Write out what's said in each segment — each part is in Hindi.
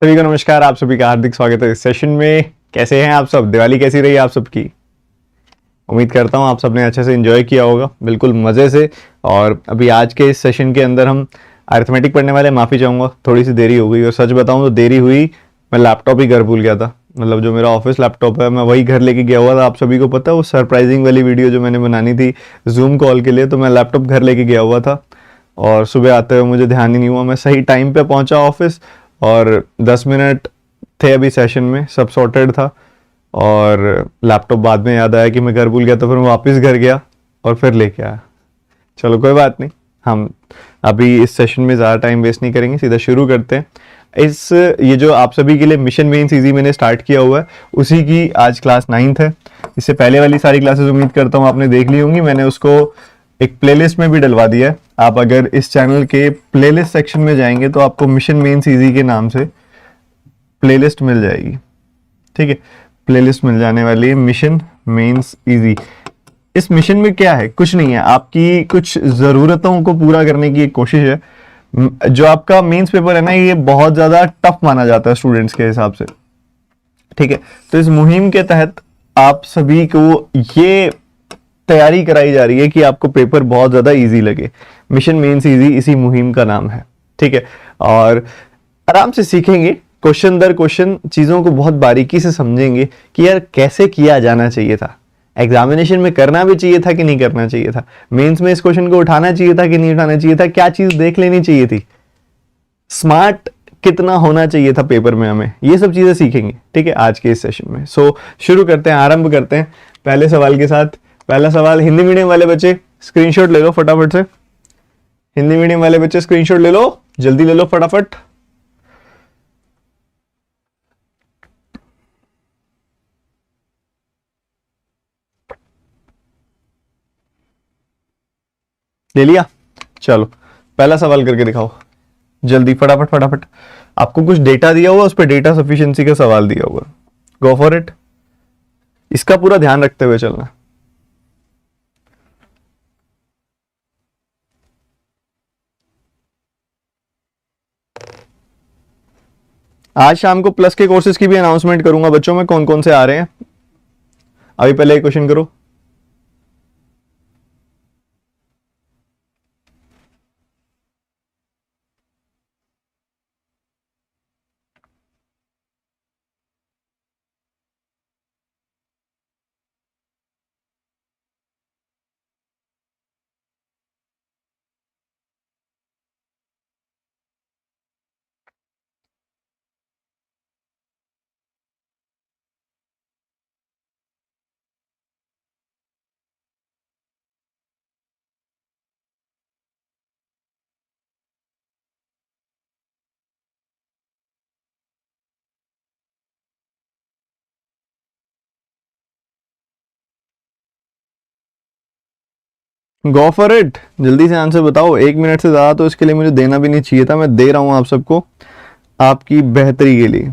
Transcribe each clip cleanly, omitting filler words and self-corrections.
सभी को नमस्कार। आप सभी का हार्दिक स्वागत है इस सेशन में। कैसे हैं आप सब? दिवाली कैसी रही आप सबकी? उम्मीद करता हूं आप सबने अच्छे से एंजॉय किया होगा, बिल्कुल मज़े से। और अभी आज के इस सेशन के अंदर हम अरिथमेटिक पढ़ने वाले। माफ़ी चाहूँगा, थोड़ी सी देरी हो गई, और सच बताऊँ तो देरी हुई, मैं लैपटॉप ही घर भूल गया था। मतलब जो मेरा ऑफिस लैपटॉप है मैं वही घर लेके गया हुआ था। आप सभी को पता है वो सरप्राइजिंग वाली वीडियो जो मैंने बनानी थी जूम कॉल के लिए, तो मैं लैपटॉप घर लेके गया हुआ था और सुबह आते हुए मुझे ध्यान ही नहीं हुआ। मैं सही टाइम पे पहुंचा ऑफिस और 10 मिनट थे अभी सेशन में, सब सॉर्टेड था, और लैपटॉप बाद में याद आया कि मैं घर भूल गया, तो फिर मैं वापस घर गया और फिर लेके आया। चलो कोई बात नहीं, हम अभी इस सेशन में ज़्यादा टाइम वेस्ट नहीं करेंगे, सीधा शुरू करते हैं। ये जो आप सभी के लिए मिशन मेंस इजी मैंने स्टार्ट किया हुआ है, उसी की आज क्लास 9th है। इससे पहले वाली सारी क्लासेस उम्मीद करता हूँ आपने देख ली होंगी। मैंने उसको एक प्लेलिस्ट में भी डलवा दिया है। आप अगर इस चैनल के प्लेलिस्ट सेक्शन में जाएंगे तो आपको मिशन मेंस इजी के नाम से प्लेलिस्ट मिल जाएगी। ठीक है, प्लेलिस्ट मिल जाने वाली है मिशन मेंस इजी। इस मिशन में क्या है? कुछ नहीं है, आपकी कुछ ज़रूरतों को पूरा करने की एक कोशिश है। जो आपका मेंस पेपर है ना, ये बहुत ज़्यादा टफ माना जाता है स्टूडेंट्स के हिसाब से। ठीक है, तो इस मुहिम के तहत आप सभी को ये तैयारी कराई जा रही है कि आपको पेपर बहुत ज़्यादा इजी लगे। मिशन मेंस इजी इसी मुहिम का नाम है। ठीक है, और आराम से सीखेंगे, क्वेश्चन दर क्वेश्चन चीज़ों को बहुत बारीकी से समझेंगे कि यार कैसे किया जाना चाहिए था, एग्जामिनेशन में करना भी चाहिए था कि नहीं करना चाहिए था, मेंस में इस क्वेश्चन को उठाना चाहिए था कि नहीं उठाना चाहिए था, क्या चीज़ देख लेनी चाहिए थी, स्मार्ट कितना होना चाहिए था पेपर में, हमें ये सब चीज़ें सीखेंगे। ठीक है, आज के इस सेशन में। सो शुरू करते हैं, आरंभ करते हैं पहले सवाल के साथ। पहला सवाल, हिंदी मीडियम वाले बच्चे स्क्रीनशॉट ले लो फटाफट से। हिंदी मीडियम वाले बच्चे स्क्रीनशॉट ले लो, जल्दी ले लो फटाफट। ले लिया? चलो पहला सवाल करके दिखाओ जल्दी, फटाफट फटाफट। आपको कुछ डेटा दिया हुआ, उस पर डेटा सफिशिएंसी का सवाल दिया हुआ, गो फॉर इट। इसका पूरा ध्यान रखते हुए चलना। आज शाम को प्लस के कोर्सेज की भी अनाउंसमेंट करूंगा बच्चों में, कौन कौन से आ रहे हैं। अभी पहले एक क्वेश्चन करो। गो फॉर इट, जल्दी से आंसर बताओ। 1 मिनट से ज्यादा तो इसके लिए मुझे देना भी नहीं चाहिए था, मैं दे रहा हूं आप सबको आपकी बेहतरी के लिए।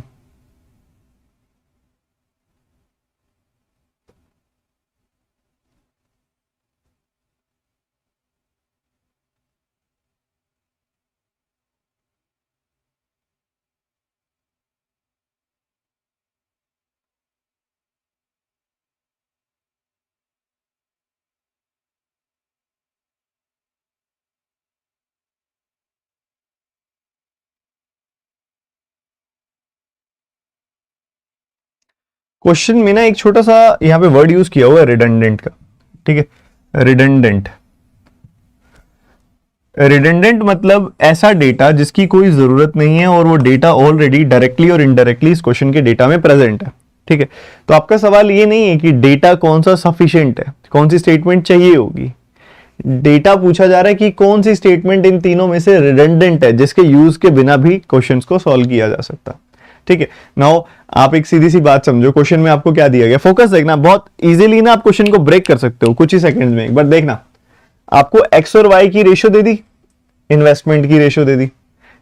क्वेश्चन में ना एक छोटा सा यहाँ पे वर्ड यूज किया हुआ है रिडंडेंट का। ठीक है, रिडंडेंट। रिडंडेंट मतलब ऐसा डेटा जिसकी कोई जरूरत नहीं है और वो डेटा ऑलरेडी डायरेक्टली और इनडायरेक्टली इस क्वेश्चन के डेटा में प्रेजेंट है। ठीक है, तो आपका सवाल ये नहीं है कि डेटा कौन सा सफिशिएंट है, कौन सी स्टेटमेंट चाहिए होगी। डेटा पूछा जा रहा है कि कौन सी स्टेटमेंट इन तीनों में से रिडंडेंट है, जिसके यूज के बिना भी क्वेश्चंस को सॉल्व किया जा सकता। ठीक है, नाउ आप एक सीधी सी बात समझो, क्वेश्चन में आपको क्या दिया गया, फोकस देखना, बहुत इजीली ना आप क्वेश्चन को ब्रेक कर सकते हो कुछ ही सेकंड्स में। एक बार देखना, आपको एक्स और वाई की रेशियो दे दी, इन्वेस्टमेंट की रेशियो दे दी।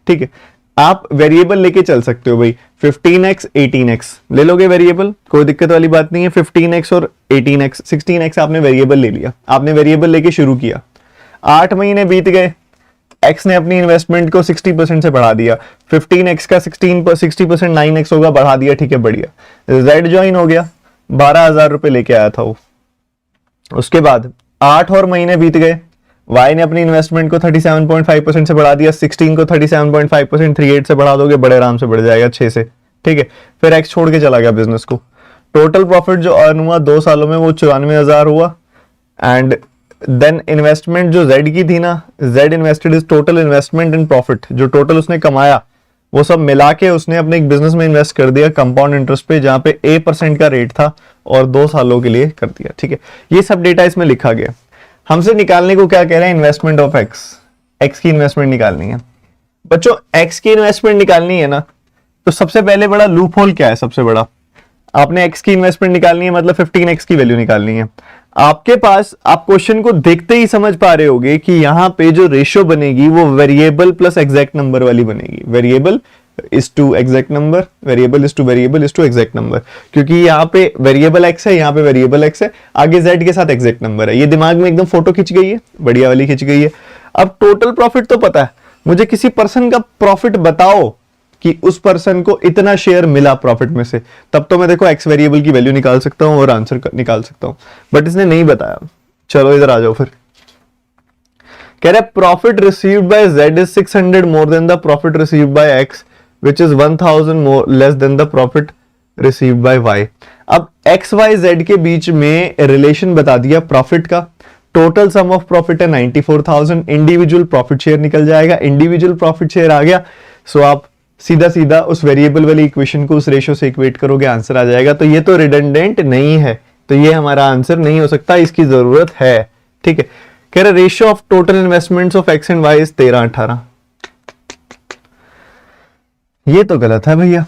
ठीक है, आप वेरिएबल लेके चल सकते हो भाई, 15x 18x ले लोगे वेरिएबल, कोई दिक्कत वाली बात नहीं है। 15x और 18x 16x आपने वेरिएबल ले लिया, आपने वेरिएबल लेके शुरू किया, 8 महीने बीत गए, एक्स ने अपनी इन्वेस्टमेंट को 60% से बढ़ा दिया, 15x का 60% 9x होगा, बढ़ा दिया, ठीक है बढ़िया। जेड ज्वाइन हो गया, 12,000 रुपए लेके आया था वो। उसके बाद 8 और महीने बीत गए, वाई ने अपनी इन्वेस्टमेंट को 37.5% से बढ़ा दिया, 16 को 37.5%, 38 से बढ़ा दोगे बड़े आराम से बढ़ जाएगा 6 से, ठीक है। फिर एक्स छोड़ के चला गया बिजनेस को। टोटल प्रॉफिट जो अर्न हुआ 2 सालों में वो 94,000 हुआ। एंड देन इन्वेस्टमेंट जो जेड की थी ना, Z invested is total investment in profit, जो टोटल उसने कमाया वो सब मिला के उसने अपने एक बिजनेस में इन्वेस्ट कर दिया कंपाउंड इंटरेस्ट पे, जहां पे A% का रेट था और 2 सालों के लिए कर दिया, ठीक है। ये सब डेटा इसमें लिखा गया। हमसे निकालने को क्या कह रहे हैं, इन्वेस्टमेंट ऑफ एक्स, एक्स की इन्वेस्टमेंट निकालनी है बच्चों। एक्स की इन्वेस्टमेंट निकालनी है ना, तो सबसे पहले बड़ा लूप होल क्या है, सबसे बड़ा आपने एक्स की इन्वेस्टमेंट निकालनी है, मतलब 15x की वैल्यू निकालनी है। आपके पास, आप क्वेश्चन को देखते ही समझ पा रहे होगे कि यहां पे जो रेशियो बनेगी वो वेरिएबल प्लस एग्जैक्ट नंबर वाली बनेगी। Variable is to exact number, variable is to variable is to exact number, क्योंकि यहाँ पे वेरिएबल एक्स है, यहाँ पे वेरिएबल एक्स है, आगे जेड के साथ एग्जैक्ट नंबर है। ये दिमाग में एकदम फोटो खिंच गई है, बढ़िया वाली खिंच गई है। अब टोटल प्रॉफिट तो पता है मुझे, किसी पर्सन का प्रॉफिट बताओ कि उस पर्सन को इतना शेयर मिला प्रॉफिट में से, तब तो मैं देखो एक्स वेरिएबल की वैल्यू निकाल सकता हूं और आंसर निकाल सकता हूं, बट इसने नहीं बताया। चलो इधर आ जाओ फिर। कह रहा है profit received by Z is 600 more than the profit received by X which is 1000 more less than the profit received by Y. अब एक्स वाई जेड के बीच में रिलेशन बता दिया प्रॉफिट का। टोटल सम ऑफ प्रॉफिट है 94,000, इंडिविजुअल प्रॉफिट शेयर निकल जाएगा, इंडिविजुअल प्रॉफिट शेयर आ गया, सो आप सीधा सीधा उस वेरिएबल वाली इक्वेशन को उस रेशियो से इक्वेट करोगे, आंसर आ जाएगा। तो ये तो रिडंडेंट नहीं है, तो ये हमारा आंसर नहीं हो सकता, इसकी जरूरत है, ठीक है। कह रहे ratio of total investments of X and Y is 13:18। ये तो गलत है भैया,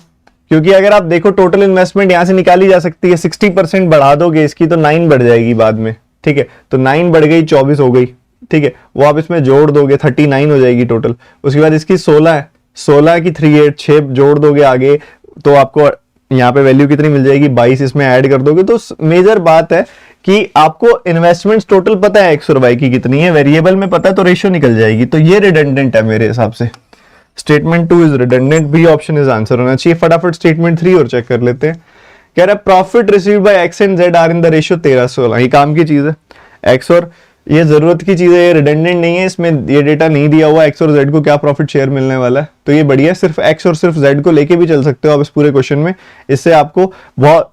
क्योंकि अगर आप देखो टोटल इन्वेस्टमेंट यहां से निकाली जा सकती है, 60% बढ़ा दोगे इसकी तो 9 बढ़ जाएगी बाद में, ठीक है। तो 9 बढ़ गई 24 हो गई, ठीक है। वो आप इसमें जोड़ दोगे 39 हो जाएगी टोटल। उसके बाद इसकी 16 है, 16 की 38 6 जोड़ दोगे आगे, तो आपको यहाँ पे वैल्यू कितनी मिल जाएगी, 22 इसमें ऐड कर दोगे। तो मेजर बात है कि आपको इन्वेस्टमेंट्स टोटल पता है एक्स और वाई की कितनी है, वेरिएबल में पता है, तो रेशियो निकल जाएगी। तो ये रिडंडेंट है मेरे हिसाब से। Statement 2 is redundant, B option is answer होना चाहिए। फटाफट स्टेटमेंट 3 और चेक कर लेते हैं। कह रहा है profit received by X and Z are in the ratio 13:16। ये काम की चीज है, एक्स और ये जरूरत की चीज है, ये रिडंडेंट नहीं है, इसमें ये डेटा नहीं दिया हुआ एक्स और जेड को क्या प्रॉफिट शेयर मिलने वाला है। तो ये बढ़िया है, सिर्फ एक्स और सिर्फ जेड को लेके भी चल सकते हो आप इस पूरे क्वेश्चन में, इससे आपको बहुत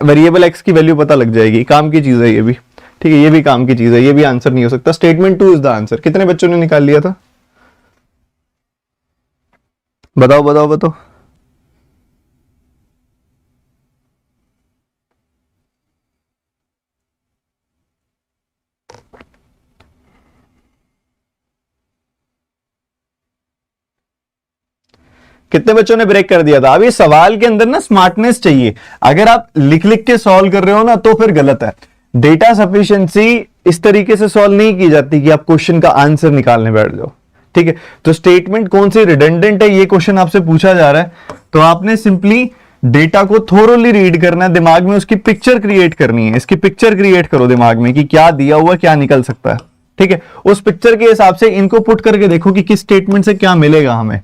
वेरिएबल एक्स की वैल्यू पता लग जाएगी। काम की चीज है ये भी, ठीक है, ये भी काम की चीज है, ये भी आंसर नहीं हो सकता। Statement 2 is the answer. कितने बच्चों ने निकाल लिया था, बताओ बताओ बताओ। कितने बच्चों ने ब्रेक कर दिया था। अब ये सवाल के अंदर ना स्मार्टनेस चाहिए, अगर आप लिख लिख के सॉल्व कर रहे हो ना तो फिर गलत है। डेटा सफिशिएंसी इस तरीके से सॉल्व नहीं की जाती कि आप क्वेश्चन का आंसर निकालने बैठ जाओ, ठीक है। तो स्टेटमेंट कौन सी रिडंडेंट है ये क्वेश्चन आपसे पूछा जा रहा है, तो आपने सिंपली डेटा को थोरोली रीड करना है, दिमाग में उसकी पिक्चर क्रिएट करनी है। इसकी पिक्चर क्रिएट करो दिमाग में कि क्या दिया हुआ क्या निकल सकता है, ठीक है। उस पिक्चर के हिसाब से इनको पुट करके देखो कि किस स्टेटमेंट से क्या मिलेगा हमें,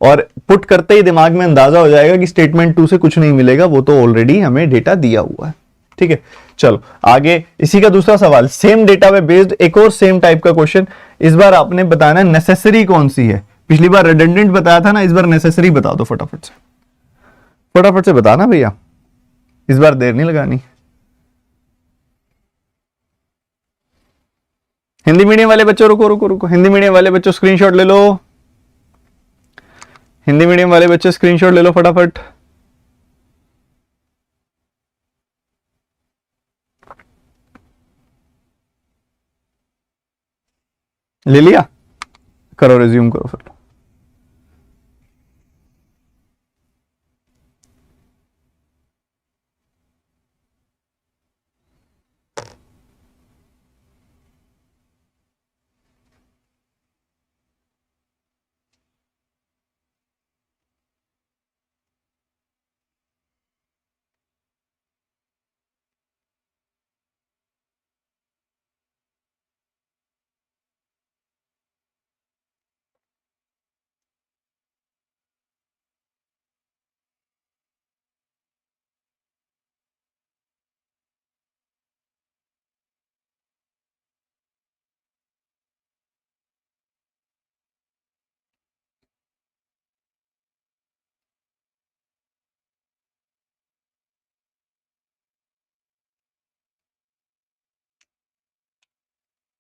और पुट करते ही दिमाग में अंदाजा हो जाएगा कि स्टेटमेंट 2 से कुछ नहीं मिलेगा, वो तो ऑलरेडी हमें डेटा दिया हुआ है, ठीक है। चलो आगे, इसी का दूसरा सवाल, सेम डेटा पे बेस्ड एक और सेम टाइप का क्वेश्चन। इस बार आपने बताना नेसेसरी कौन सी है। पिछली बार रिडंडेंट बताया था ना, इस बार नेसेसरी बता दो फटाफट से, फटाफट से बताना भैया, इस बार देर नहीं लगानी। हिंदी मीडियम वाले बच्चों रुको रुको रुको, हिंदी मीडियम वाले बच्चों स्क्रीनशॉट ले लो, हिंदी मीडियम वाले बच्चे स्क्रीनशॉट ले लो फटाफट। ले लिया, करो रिज्यूम करो फिर।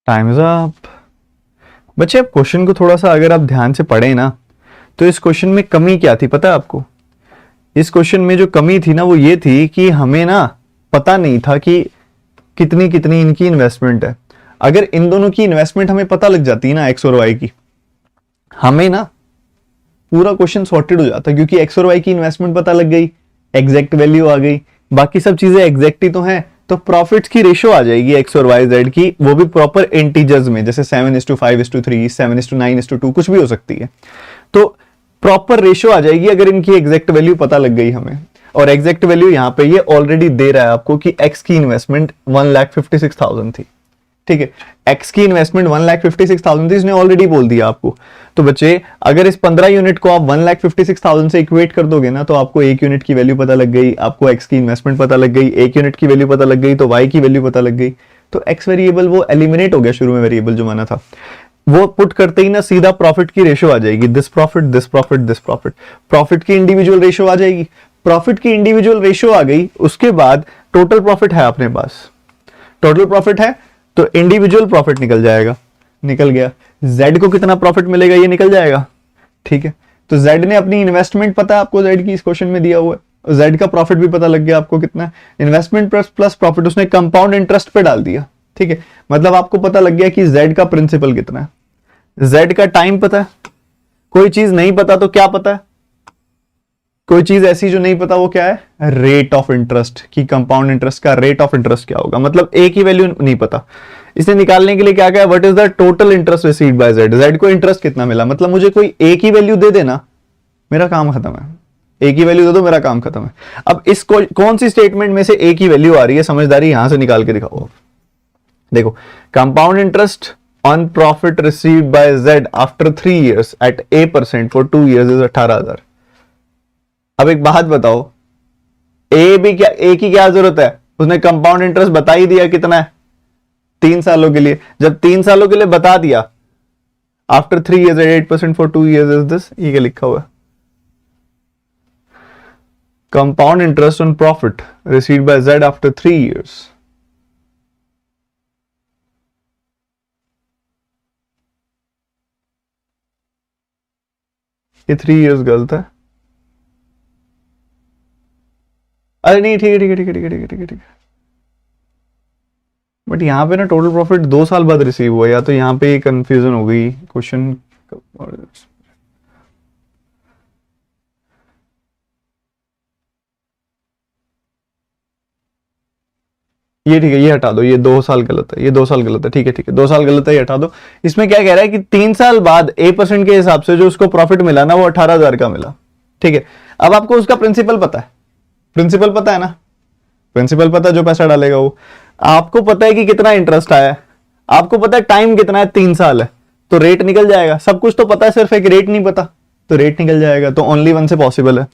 Time is up. बच्चे आप क्वेश्चन को थोड़ा सा अगर आप ध्यान से पढ़े ना, तो इस क्वेश्चन में कमी क्या थी पता है आपको? इस क्वेश्चन में जो कमी थी ना वो ये थी कि हमें ना पता नहीं था कि कितनी कितनी इनकी इन्वेस्टमेंट है। अगर इन दोनों की इन्वेस्टमेंट हमें पता लग जाती है ना, एक्स और वाई की, हमें ना पूरा क्वेश्चन सॉर्टेड हो जाता, क्योंकि एक्स और वाई की इन्वेस्टमेंट पता लग गई, एग्जैक्ट वैल्यू आ गई, बाकी सब चीजें एग्जैक्ट ही तो हैं, तो प्रॉफिट्स की रेशो आ जाएगी एक्स और वाई जेड की, वो भी प्रॉपर इंटीजर्स में, जैसे 7:5:3, 7:9:2, कुछ भी हो सकती है। तो प्रॉपर रेशो आ जाएगी अगर इनकी एग्जैक्ट वैल्यू पता लग गई हमें। और एग्जैक्ट वैल्यू यहां पे ये ऑलरेडी दे रहा है आपको कि एक्स की इन्वेस्टमेंट 1,56,000 थी। ठीक है, एक्स की इन्वेस्टमेंट 1,56,000 थी, इसने ऑलरेडी बोल दिया आपको। तो बच्चे अगर इस 15 यूनिट को आप 1,56,000 से इक्वेट कर दोगे ना, तो आपको एक यूनिट की वैल्यू पता लग गई, आपको एक्स की इन्वेस्टमेंट पता लग गई, एक यूनिट की वैल्यू पता लग गई, तो वाई की वैल्यू पता लग गई। तो एक्स वेरिएबल वो एलिमिनेट हो गया, शुरू में वेरिएबल जो माना था वो पुट करते ही ना सीधा प्रॉफिट की रेशो आ जाएगी, this profit this profit this profit. Profit की इंडिविजुअल रेशो आ जाएगी, प्रॉफिट की इंडिविजुअल रेशो आ गई, उसके बाद टोटल प्रॉफिट है अपने पास, टोटल प्रॉफिट है तो इंडिविजुअल प्रॉफिट निकल जाएगा, निकल गया। जेड को कितना प्रॉफिट मिलेगा ये निकल जाएगा। ठीक है, तो जेड ने अपनी इन्वेस्टमेंट पता है आपको, जेड की इस क्वेश्चन में दिया हुआ है, जेड का प्रॉफिट भी पता लग गया आपको कितना, इन्वेस्टमेंट प्लस प्रॉफिट उसने कंपाउंड इंटरेस्ट पे डाल दिया। ठीक है, मतलब आपको पता लग गया कि जेड का प्रिंसिपल कितना है, जेड का टाइम पता है। कोई चीज नहीं पता तो क्या पता है? कोई चीज ऐसी जो नहीं पता वो क्या है? रेट ऑफ इंटरेस्ट, की कंपाउंड इंटरेस्ट का रेट ऑफ इंटरेस्ट क्या होगा, मतलब ए की वैल्यू नहीं पता, इसे निकालने के लिए क्या क्या है, what is the total interest received by Z, Z को इंटरेस्ट कितना मिला, मतलब मुझे कोई ए की वैल्यू दे देना, मेरा काम खत्म है, ए की वैल्यू दे दो मेरा काम खत्म है। अब इस कौन सी स्टेटमेंट में से ए की वैल्यू आ रही है, समझदारी यहां से निकाल के दिखाओ। देखो, compound interest on profit received by Z after 3 years at A% for 2 years is 18,000। अब एक बात बताओ, ए की क्या जरूरत है, उसने कंपाउंड इंटरेस्ट बता ही दिया कितना है 3 सालों के लिए, जब 3 सालों के लिए बता दिया, after 3 years at 8% for 2 years is this, ये क्या लिखा हुआ है, compound interest on profit received by Z after 3 years। ये 3 years गलत है। अरे नहीं, ठीक है ठीक है ठीक है ठीक है ठीक है ठीक है ठीक है, बट यहाँ पे ना टोटल प्रॉफिट 2 साल बाद रिसीव हुआ, या तो यहाँ पे कंफ्यूजन हो गई क्वेश्चन। ये ठीक है, ये हटा दो, ये 2 साल गलत है, ये 2 साल गलत है, ठीक है ठीक है, 2 साल गलत है, ये हटा दो। इसमें क्या कह रहा है कि 3 साल बाद A% के हिसाब से जो उसको प्रॉफिट मिला ना वो 18,000 का मिला। ठीक है, अब आपको उसका प्रिंसिपल पता है, प्रिंसिपल पता है ना, प्रिंसिपल पता है, जो पैसा डालेगा वो, आपको पता है कि कितना इंटरेस्ट आया है, आपको पता है टाइम कितना है, 3 साल है, तो रेट निकल जाएगा, सब कुछ तो पता है, सिर्फ एक रेट नहीं पता, तो रेट निकल जाएगा, तो ओनली वन से पॉसिबल है।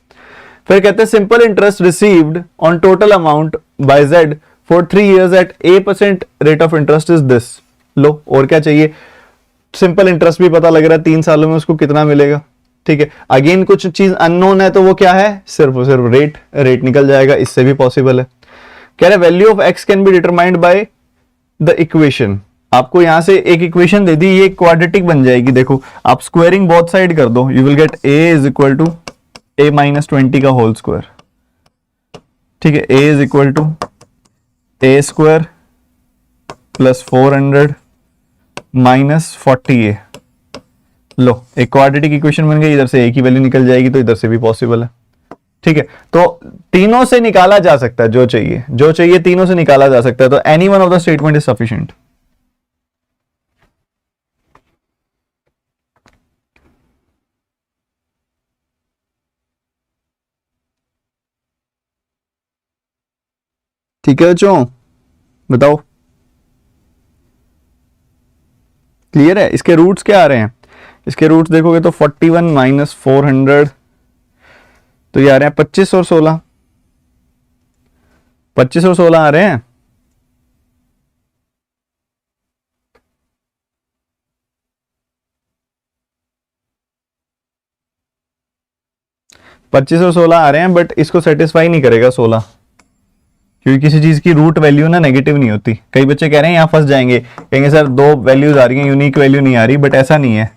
फिर कहते हैं simple interest received on total amount by Z for 3 years at A% rate of interest is this. लो, और क्या चाहिए, सिंपल इंटरेस्ट भी पता लग रहा है 3 सालों में उसको कितना मिलेगा। ठीक है, अगेन कुछ चीज अननोन है तो वो क्या है, सिर्फ और सिर्फ रेट, रेट निकल जाएगा, इससे भी पॉसिबल है। कह रहे value of x can be determined by the equation, आपको यहां से एक इक्वेशन दे दी, ये क्वाड्रेटिक बन जाएगी, देखो आप स्क्वायरिंग बोथ साइड कर दो, you will get a is equal to A-20 का होल स्क्वायर। ठीक है, a is equal to a square plus 400 minus 40a। लो, एक क्वाड्रेटिक इक्वेशन बन गई, इधर से a की वैल्यू निकल जाएगी, तो इधर से भी पॉसिबल है। ठीक है, तो तीनों से निकाला जा सकता है, जो चाहिए जो चाहिए तीनों से निकाला जा सकता है, तो any one of the statement is sufficient. ठीक है बच्चों, बताओ क्लियर है? इसके रूट्स क्या आ रहे हैं, इसके रूट्स देखोगे तो 41 माइनस 400, तो ये आ रहे हैं 25 और 16, 25 और 16 आ रहे हैं। पच्चीस और 16 आ रहे हैं, बट इसको सेटिस्फाई नहीं करेगा 16, क्योंकि किसी चीज की रूट वैल्यू ना नेगेटिव नहीं होती। कई बच्चे कह रहे हैं यहाँ फंस जाएंगे, कहेंगे सर 2 वैल्यूज आ रही हैं, यूनिक वैल्यू नहीं आ रही, बट ऐसा नहीं है।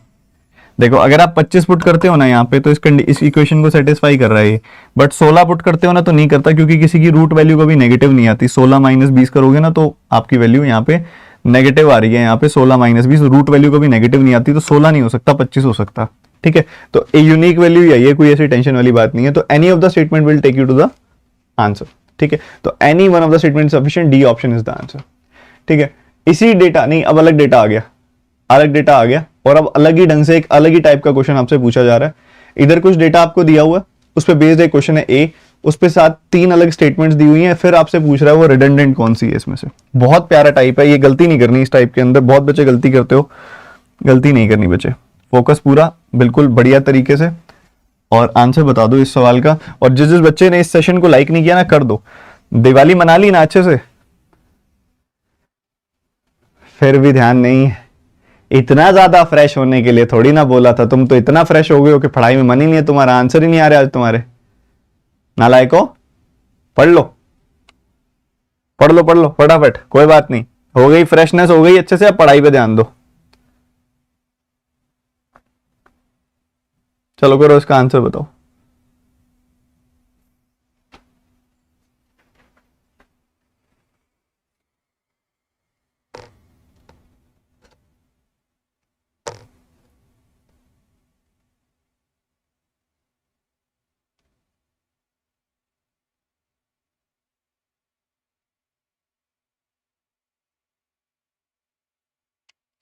देखो अगर आप 25 पुट करते हो ना यहाँ पे तो इस इक्वेशन को सेटिस्फाई कर रहा है, बट 16 पुट करते हो ना तो नहीं करता, क्योंकि किसी की रूट वैल्यू कभी नेगेटिव नहीं आती। 16 माइनस 20 करोगे ना तो आपकी वैल्यू यहाँ पे नेगेटिव आ रही है। यहाँ पे 16 माइनस 20 रूट वैल्यू कभी नेगेटिव नहीं आती, तो 16 नहीं हो सकता, 25 हो सकता। ठीक है, तो ये यूनिक वैल्यू यही है, कोई ऐसी टेंशन वाली बात नहीं है। तो any of the statement will take you to the answer. ठीक है, तो any one of the statement sufficient, D option is the answer. ठीक है, इसी डेटा नहीं, अब अलग डेटा आ गया, अलग डेटा आ गया, और अब अलग ही ढंग से एक अलग ही टाइप का क्वेश्चन आपसे पूछा जा रहा है। इधर कुछ डेटा आपको दिया हुआ है, उस पर बेस्ड एक क्वेश्चन है ए, उस पे साथ 3 अलग स्टेटमेंट्स दी हुई हैं, फिर आपसे पूछ रहा है वो रिडंडेंट कौन सी है इसमें से। बहुत प्यारा टाइप है, ये गलती नहीं करनी इस टाइप के अंदर। बहुत बच्चे गलती करते हो, गलती नहीं करनी बच्चे, फोकस पूरा बिल्कुल बढ़िया तरीके से और आंसर बता दो इस सवाल का। और जिस जिस बच्चे ने इस सेशन को लाइक नहीं किया ना, कर दो। दिवाली मना ली ना अच्छे से, फिर भी ध्यान नहीं है। इतना ज्यादा फ्रेश होने के लिए थोड़ी ना बोला था, तुम तो इतना फ्रेश हो गए हो कि पढ़ाई में मन ही नहीं है तुम्हारा, आंसर ही नहीं आ रहा आज तुम्हारे। नालायको, पढ़ लो पढ़ लो पढ़ लो फटाफट, कोई बात नहीं, हो गई फ्रेशनेस, हो गई अच्छे से, अब पढ़ाई पे ध्यान दो। चलो करो इसका आंसर बताओ।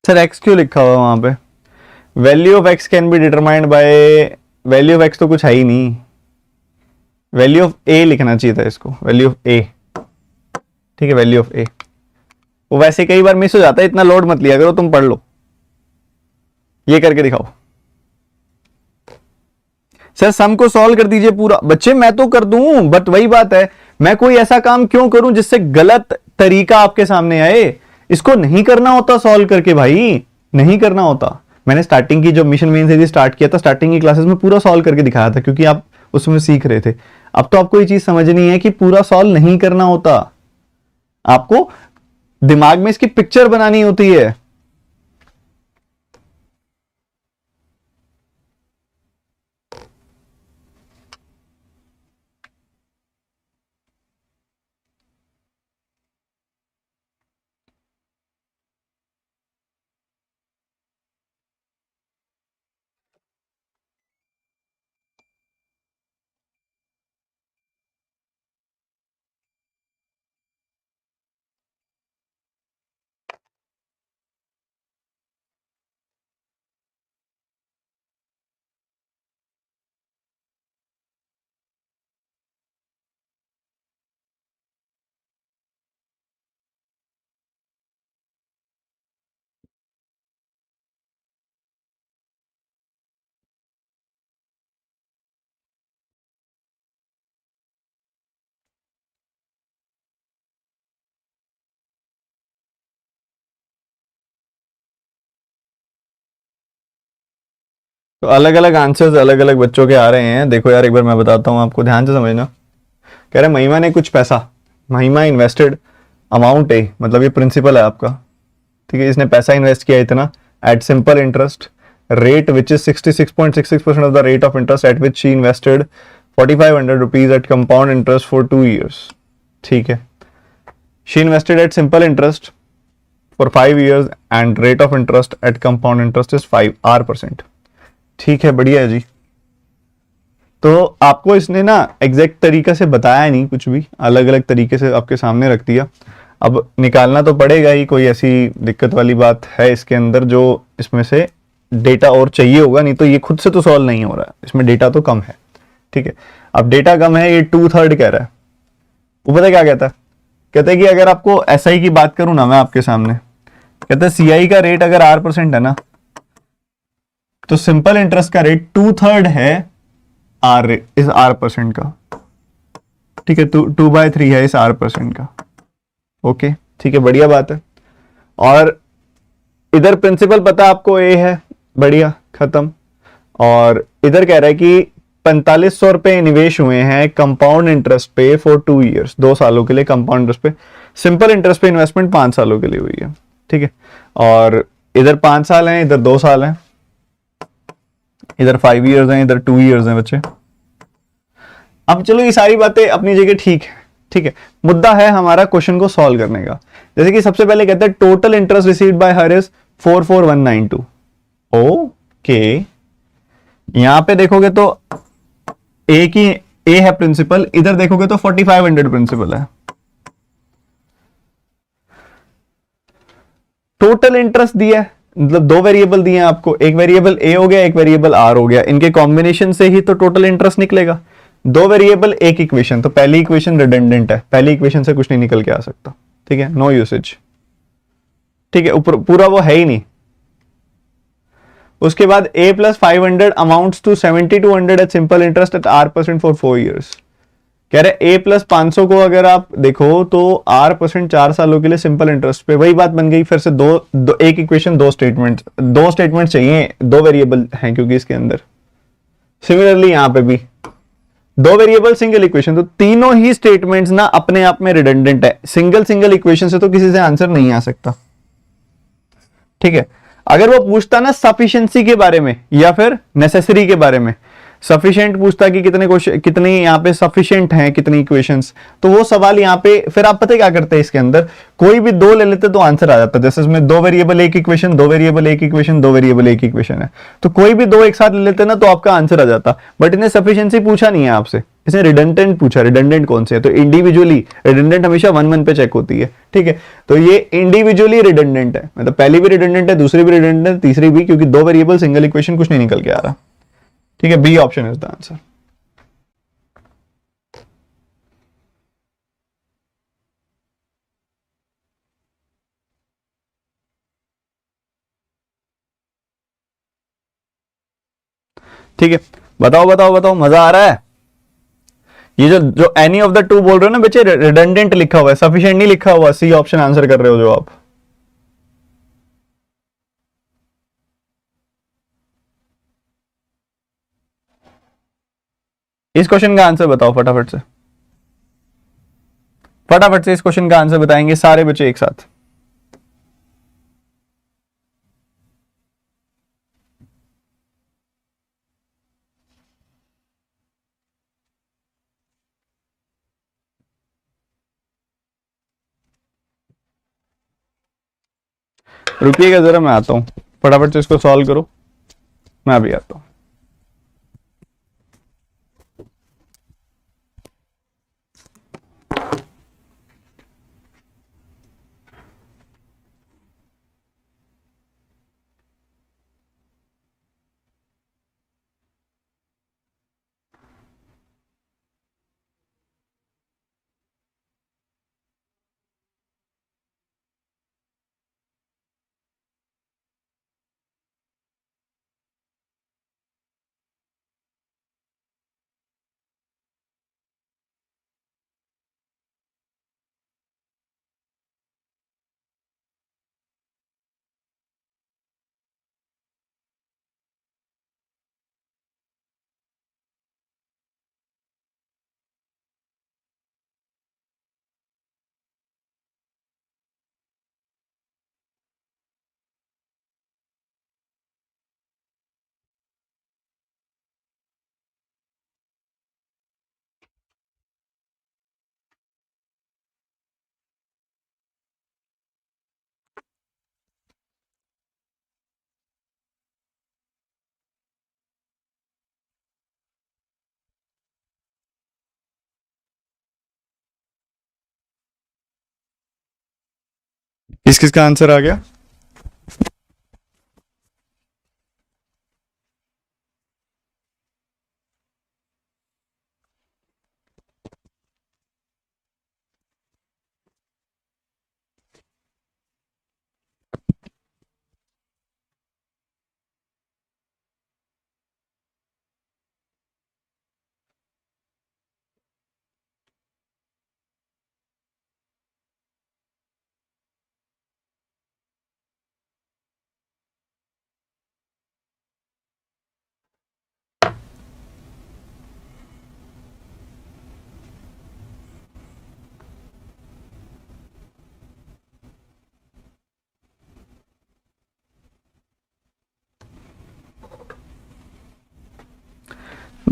सर एक्स क्यों लिखा हुआ वहां पे? Value of x can be determined by, value of x तो कुछ है ही नहीं, वैल्यू ऑफ ए लिखना चाहिए था इसको, वैल्यू ऑफ ए। ठीक है, वैल्यू ऑफ ए, वो वैसे कई बार मिस हो जाता है, इतना लोड मत लिया करो, तुम पढ़ लो। ये करके दिखाओ सर, सम को सॉल्व कर दीजिए पूरा। बच्चे मैं तो कर दूं, बट वही बात है, मैं कोई ऐसा काम क्यों करूं जिससे गलत तरीका आपके सामने आए। इसको नहीं करना होता सॉल्व करके भाई, नहीं करना होता। मैंने स्टार्टिंग की जो मिशन मेन से स्टार्ट किया था, स्टार्टिंग की क्लासेस में पूरा सॉल्व करके दिखाया था, क्योंकि आप उसमें सीख रहे थे। अब तो आपको ये चीज समझनी है कि पूरा सॉल्व नहीं करना होता, आपको दिमाग में इसकी पिक्चर बनानी होती है। तो अलग अलग आंसर्स अलग अलग बच्चों के आ रहे हैं। देखो यार, एक बार मैं बताता हूं आपको, ध्यान से समझना। कह रहे महिमा ने कुछ पैसा, महिमा इन्वेस्टेड अमाउंट ए, मतलब ये प्रिंसिपल है आपका। ठीक है, इसने पैसा इन्वेस्ट किया इतना at simple interest rate which is 66.66% of the rate of interest at which she invested 4500 rupees at compound interest for 2 years। ठीक है, she invested at simple interest for 5 years and rate of interest at compound interest is 5%। ठीक है, बढ़िया है जी। तो आपको इसने ना एग्जैक्ट तरीका से बताया नहीं कुछ भी, अलग अलग तरीके से आपके सामने रख दिया। अब निकालना तो पड़ेगा ही, कोई ऐसी दिक्कत वाली बात है इसके अंदर जो इसमें से डेटा और चाहिए होगा, नहीं तो ये खुद से तो सॉल्व नहीं हो रहा है, इसमें डेटा तो कम है। ठीक है, अब डेटा कम है, ये 2/3 कह रहा है। वो पता क्या कहता है? कहता है कि अगर आपको एसआई की बात करूं ना मैं आपके सामने, कहता है सीआई का रेट अगर R% है ना, तो सिंपल इंटरेस्ट का रेट 2/3 है आर इस R% का। ठीक है, 2/3 है इस R% का। ओके, ठीक है, बढ़िया बात है। और इधर प्रिंसिपल पता आपको ए है, बढ़िया, खत्म। और इधर कह रहा है कि ₹4500 निवेश हुए हैं कंपाउंड इंटरेस्ट पे फॉर 2 इयर्स, 2 सालों के लिए कंपाउंड इंटरेस्ट पे। सिंपल इंटरेस्ट पे इन्वेस्टमेंट 5 सालों के लिए हुई है, ठीक है। और इधर 5 साल हैं, इधर 2 साल हैं, इधर 5 इयर्स हैं, इधर 2 इयर्स हैं बच्चे। अब चलो ये सारी बातें अपनी जगह ठीक है, ठीक है। मुद्दा है हमारा क्वेश्चन को सॉल्व करने का। जैसे कि सबसे पहले कहते हैं total interest received by her is 44192। Okay, यहां पे देखोगे तो ए की ए है प्रिंसिपल, इधर देखोगे तो 4500 प्रिंसिपल है। टोटल इंटरेस्ट दिया है, मतलब दो वेरिएबल दिए हैं आपको, एक वेरिएबल ए हो गया, एक वेरिएबल आर हो गया, इनके कॉम्बिनेशन से ही तो टोटल इंटरेस्ट निकलेगा। दो वेरिएबल एक इक्वेशन, तो पहली इक्वेशन रिडंडेंट है, पहली इक्वेशन से कुछ नहीं निकल के आ सकता, ठीक है, नो यूसेज, ठीक है, ऊपर पूरा वो है ही नहीं। उसके बाद a plus 500 amounts to 7200 at simple interest at R% for 4 years. कह रहे a प्लस 500 को अगर आप देखो तो R% 4 सालों के लिए सिंपल इंटरेस्ट पे, वही बात बन गई फिर से। एक इक्वेशन, दो स्टेटमेंट चाहिए, दो वेरिएबल हैं क्योंकि इसके अंदर। सिमिलरली यहां पे भी दो वेरिएबल सिंगल इक्वेशन, तो तीनों ही स्टेटमेंट्स ना अपने आप में रिडंडेंट है। सिंगल सिंगल इक्वेशन से तो किसी से आंसर नहीं आ सकता, ठीक है। अगर वो पूछता ना सफिशिएंसी के बारे में या फिर नेसेसरी के बारे में, सफिशिएंट पूछता कि कितने यहाँ पे सफिशिएंट हैं, कितनी इक्वेशंस, तो वो सवाल यहाँ पे फिर आप पता क्या करते हैं, इसके अंदर कोई भी दो ले लेते तो आंसर आ जाता। जैसे इसमें दो वेरिएबल एक इक्वेशन, दो वेरिएबल एक इक्वेशन, दो वेरिएबल एक इक्वेशन है, तो कोई भी दो एक साथ ले लेते ना तो आपका आंसर आ जाता। बट इन्हें सफिशिएंसी पूछा नहीं है आपसे, इसने रिडंडेंट पूछा। रिडंडेंट कौन से है, तो इंडिविजुअली रिडंडेंट हमेशा वन वन पे चेक होती है, ठीक है। तो ये इंडिविजुअली रिडंडेंट है, मतलब पहली भी रिडंडेंट है, दूसरी भी रिडंडेंट है, तीसरी भी, क्योंकि दो वेरिएबल सिंगल इक्वेशन कुछ नहीं निकल के आ रहा, ठीक है। B option is the answer. ठीक है, बताओ बताओ बताओ, मजा आ रहा है? ये जो जो एनी ऑफ द टू बोल रहे हो ना बच्चे, रिडंडेंट लिखा हुआ है, सफिशिएंट नहीं लिखा हुआ। सी ऑप्शन आंसर कर रहे हो जो आप। इस क्वेश्चन का आंसर बताओ फटाफट से, फटाफट से इस क्वेश्चन का आंसर बताएंगे सारे बच्चे एक साथ। रुकिएगा जरा, मैं आता हूं, फटाफट से इसको सॉल्व करो, मैं अभी आता हूं। किस किस का आंसर आ गया?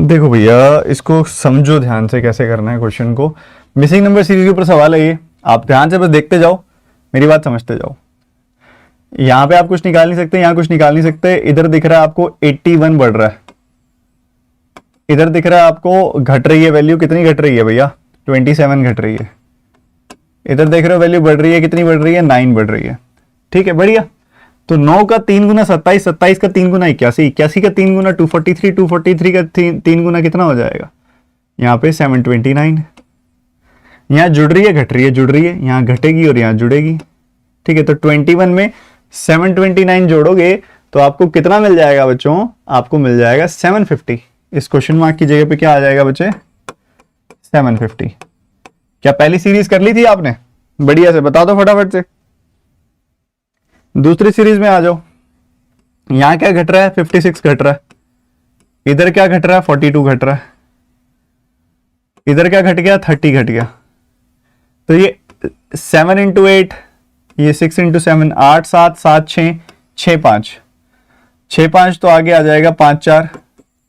देखो भैया, इसको समझो ध्यान से कैसे करना है क्वेश्चन को। मिसिंग नंबर सीरीज के ऊपर सवाल है ये, आप ध्यान से बस देखते जाओ, मेरी बात समझते जाओ। यहाँ पे आप कुछ निकाल नहीं सकते, यहाँ कुछ निकाल नहीं सकते। इधर दिख रहा है आपको 81 बढ़ रहा है, इधर दिख रहा है आपको घट रही है वैल्यू, कितनी घट रही है भैया? 27 घट रही है। इधर देख रहे हो वैल्यू बढ़ रही है, कितनी बढ़ रही है? 9 बढ़ रही है। ठीक है, बढ़िया। तो 9 का 3 गुना 27, 27 का 3 गुना 81, 81 का 3 गुना 243, 243 का 3 गुना कितना हो जाएगा? यहाँ पे 729। यहाँ जुड़ रही है घट रही है? जुड़ रही है, यहाँ घटेगी और यहाँ जुड़ेगी। ठीक है, तो 21 में 729 जोड़ोगे तो आपको कितना मिल जाएगा बच्चों? आपको मिल जाएगा 750। इस क्वेश्चन मार्क की जगह पे क्या आ जाएगा बच्चे? 750। क्या पहली सीरीज कर ली थी आपने? बढ़िया से बता दो फटाफट से। दूसरी सीरीज में आ जाओ। यहां क्या घट रहा है? 56 घट रहा है। इधर क्या घट रहा है? 42 घट रहा है। इधर क्या घट गया? 30 घट गया। तो ये 7 इंटू 8, ये 6 इंटू 7, 8 7 7 6 6 5 6 5, तो आगे आ जाएगा 5 4,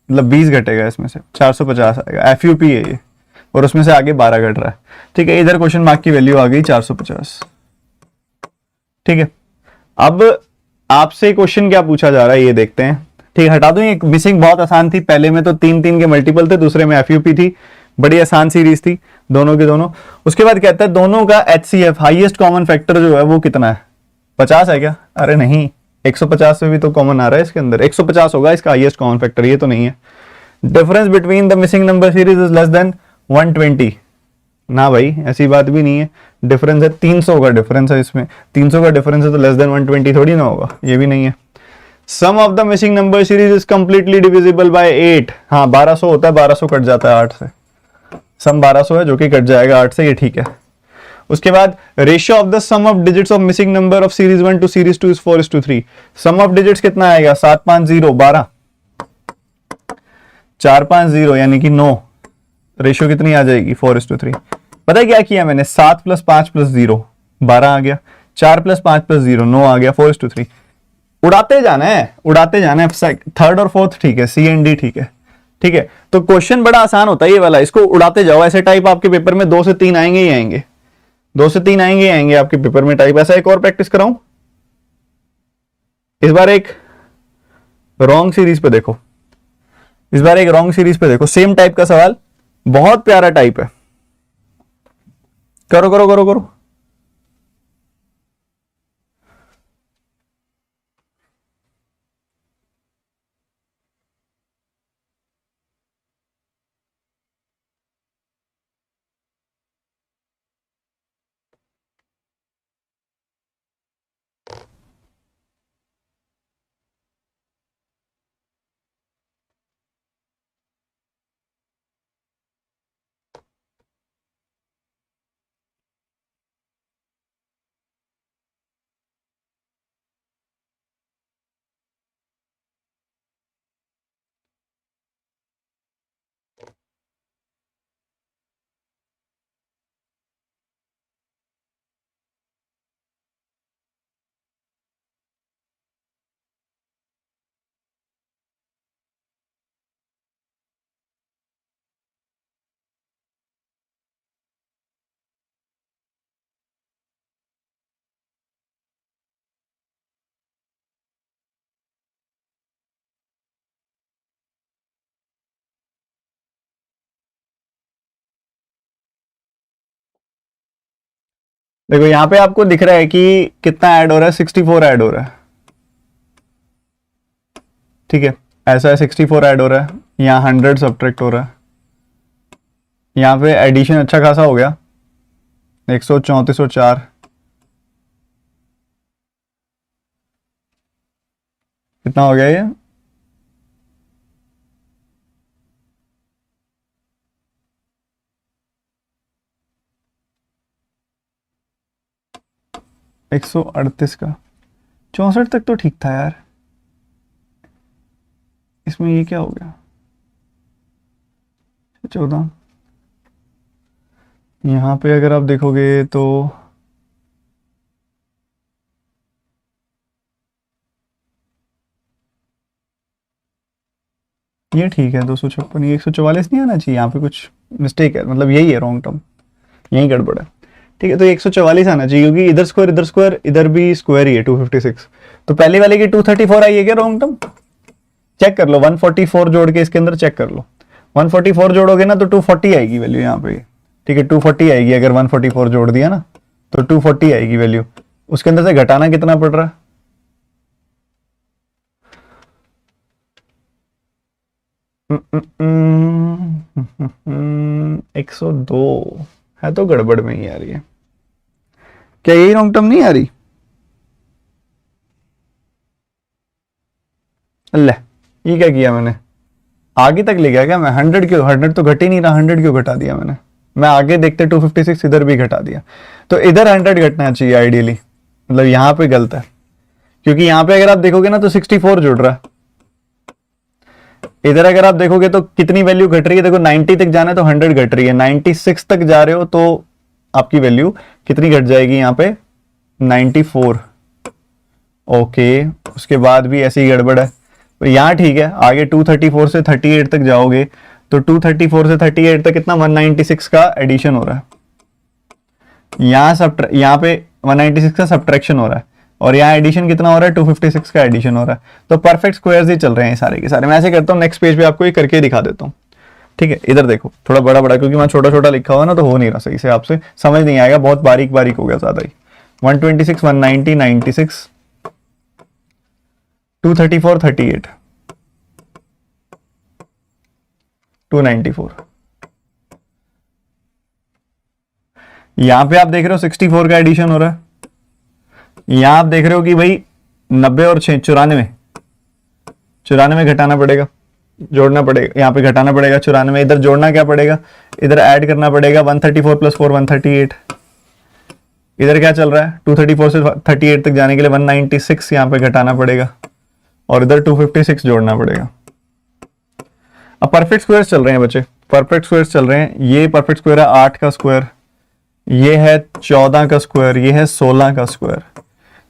मतलब 20 घटेगा इसमें से, 450 आएगा। एफयूपी है ये, और उसमें से आगे 12 घट रहा है। ठीक है, इधर क्वेश्चन मार्क की वैल्यू आ गई 450। ठीक है, अब आपसे क्वेश्चन क्या पूछा जा रहा है ये देखते हैं। ठीक है, हटा दूं ये मिसिंग बहुत आसान थी, पहले में तो 3 3 के मल्टीपल थे, दूसरे में एफयूपी थी, बड़ी आसान सीरीज थी दोनों के दोनों। उसके बाद कहता है दोनों का एचसीएफ हाईएस्ट कॉमन फैक्टर जो है वो कितना है? 50 है क्या? अरे नहीं, 150 से भी तो कॉमन आ रहा है इसके अंदर, 150 होगा इसका हाईएस्ट कॉमन फैक्टर, ये तो नहीं है। Difference between the missing number series is less than 120। ना भाई, ऐसी बात भी नहीं है। डिफरेंस है 300 का, डिफरेंस है इसमें 300 का डिफरेंस है, तो लेस देन 120 थोड़ी ना होगा, ये भी नहीं है। Sum of the missing number series is completely divisible by 8। हाँ, 1200 होता है, 1200 कट जाता है 8 से। सम 1200 है जो कि कट जाएगा 8 से, ये ठीक है। उसके बाद ratio of the sum of digits of missing number of series 1 to series 2 is 4:3। Sum of digits कितना आएगा? 7 5 0 12, 4 5 0 यानी कि 9। रेशियो कितनी आ जाएगी? 4:3। पता है क्या किया मैंने? 7 + 5 + 0 12 आ गया, 4 + 5 + 0 9 आ गया, 4:3। उड़ाते जाना है, उड़ाते जाना है। थर्ड और फोर्थ ठीक है, सी एंड डी ठीक है। ठीक है, तो क्वेश्चन बड़ा आसान होता है ये वाला, इसको उड़ाते जाओ। ऐसे टाइप आपके पेपर में 2 से 3 आएंगे ही आएंगे, 2 से 3 आएंगे ही आएंगे आपके पेपर में टाइप। ऐसा एक और प्रैक्टिस कराऊं, इस बार एक रॉन्ग सीरीज पे देखो, इस बार एक रॉन्ग सीरीज पे देखो, सेम टाइप का सवाल, बहुत प्यारा टाइप है। करो करो करो करो। देखो यहां पे आपको दिख रहा है कि कितना ऐड हो रहा है? 64 ऐड हो रहा है। ठीक है, ऐसा है, 64 ऐड हो रहा है, यहाँ 100 सब्ट्रैक्ट हो रहा है, यहाँ पे एडिशन अच्छा खासा हो गया, 134 कितना हो गया ये? एक 138 का, 64 तक तो ठीक था यार, इसमें ये क्या हो गया? 14। यहाँ पे अगर आप देखोगे तो ये ठीक है 256, ये 144 नहीं आना चाहिए, यहाँ पे कुछ मिस्टेक है, मतलब यही है रॉन्ग टर्म, यही गड़बड़ है। ठीक है, तो 144 आना चाहिए क्योंकि इधर स्क्वायर इधर भी स्क्वायर ही है 256। तो पहले वाले की 234 आई है क्या रॉन्ग टर्म? चेक कर लो, 144 जोड़ के इसके अंदर चेक कर लो, 144 जोड़ोगे ना तो 240 आएगी वैल्यू यहाँ पे। ठीक है, 240 आएगी अगर 144 जोड़ दिया ना तो 240 आएगी वैल्यू। उसके अंदर से घटाना कितना पड़ रहा है? 102 है तो गड़बड़ में ही आ रही है। क्या यही रॉन्ग टर्म नहीं आ रही? ले, ये क्या किया मैंने, आगे तक ले गया क्या मैं? 100 क्यों, 100 तो घट ही नहीं रहा, 100 क्यों घटा दिया मैंने? मैं आगे देखते 256 इधर भी घटा दिया, तो इधर 100 घटना चाहिए आइडियली, मतलब यहाँ पे गलत है क्योंकि यहाँ पे अगर आप देखोगे ना तो 64 जुड़ रहा है। इधर अगर आप देखोगे तो कितनी वैल्यू घट रही है, देखो 90 तक जाना है तो 100 घट रही है, 96 तक जा रहे हो तो आपकी वैल्यू कितनी घट जाएगी यहाँ पे? 94। ओके, उसके बाद भी ऐसी गड़बड़ है, तो यहाँ ठीक है। आगे 234 से 38 तक जाओगे तो 234 से 38 तक कितना 196 का एडिशन हो रहा है, यहाँ पे 196 का सब्ट्रैक्शन हो रहा है, और यहाँ एडिशन कितना हो रहा है? 256 का एडिशन हो रहा है। तो परफेक्ट स्क्वायर्स ही चल रहे हैं सारे के सारे। मैं ऐसे करता हूँ, नेक्स्ट पेज पे आपको ये करके दिखा देता हूँ। ठीक है, इधर देखो थोड़ा बड़ा बड़ा, क्योंकि मैं छोटा छोटा लिखा हुआ ना तो हो नहीं रहा सही से, आपसे समझ नहीं आएगा, बहुत बारीक बारीक हो गया ज्यादा ही। 126, 190, 96, 234, 38, 294। यहां पे आप देख रहे हो 64 का एडिशन हो रहा है, यहां आप देख रहे हो कि भाई 90 और 6 94, 94 घटाना पड़ेगा, जोड़ना पड़ेगा, यहाँ पे घटाना पड़ेगा 94, इधर जोड़ना क्या पड़ेगा, इधर ऐड करना पड़ेगा 134 + 4 138। इधर क्या चल रहा है, 234 से 38 तक जाने के लिए 196 यहाँ पे घटाना पड़ेगा, और इधर 256 जोड़ना पड़ेगा। अब परफेक्ट स्क्वायर्स चल रहे हैं बच्चे, परफेक्ट स्क्वायर्स चल रहे हैं। ये परफेक्ट स्क्वायर है 8 का स्क्वायर, ये है 14 का स्क्वायर, ये है 16 का स्क्वायर।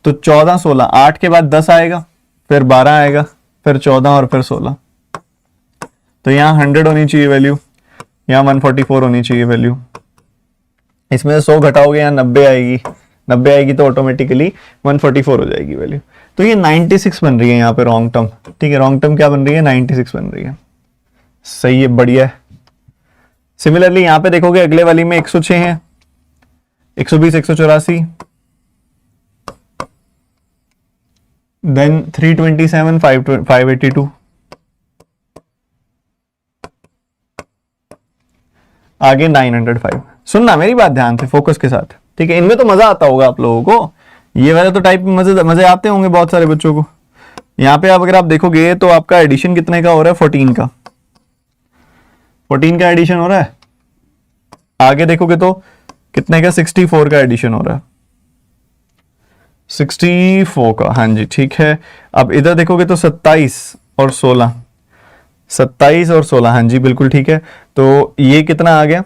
तो 14 16, 8 के बाद 10 आएगा, फिर 12 आएगा, फिर 14 और फिर 16। तो यहाँ 100 होनी चाहिए वैल्यू, यहाँ 144 होनी चाहिए वैल्यू। इसमें से 100 घटाओगे यहाँ 90 आएगी, 90 आएगी तो ऑटोमेटिकली 144 हो जाएगी वैल्यू। तो ये 96 बन रही है यहाँ पे रॉन्ग टर्म। ठीक है, रॉन्ग टर्म क्या बन रही है? 96 बन रही है। सही है, बढ़िया है। सिमिलरली यहाँ पे देखोगे अगले वाली में 106 है, 120, 184, देन 327, 582, आगे 905। सुनना मेरी बात ध्यान से, फोकस के साथ। ठीक है, इनमें तो मजा आता होगा आप लोगों को, ये वाले तो टाइप में मजे मजे आते होंगे बहुत सारे बच्चों को। यहाँ पे आप अगर आप देखोगे तो आपका एडिशन कितने का हो रहा है? 14 का, 14 का एडिशन हो रहा है। आगे देखोगे तो कितने का? 64 का एडिशन हो रहा है, 64 का। हाँ जी, ठीक है। अब इधर देखोगे तो 27 और 16, 27 और 16, हाँ जी बिल्कुल ठीक है। तो ये कितना आ गया?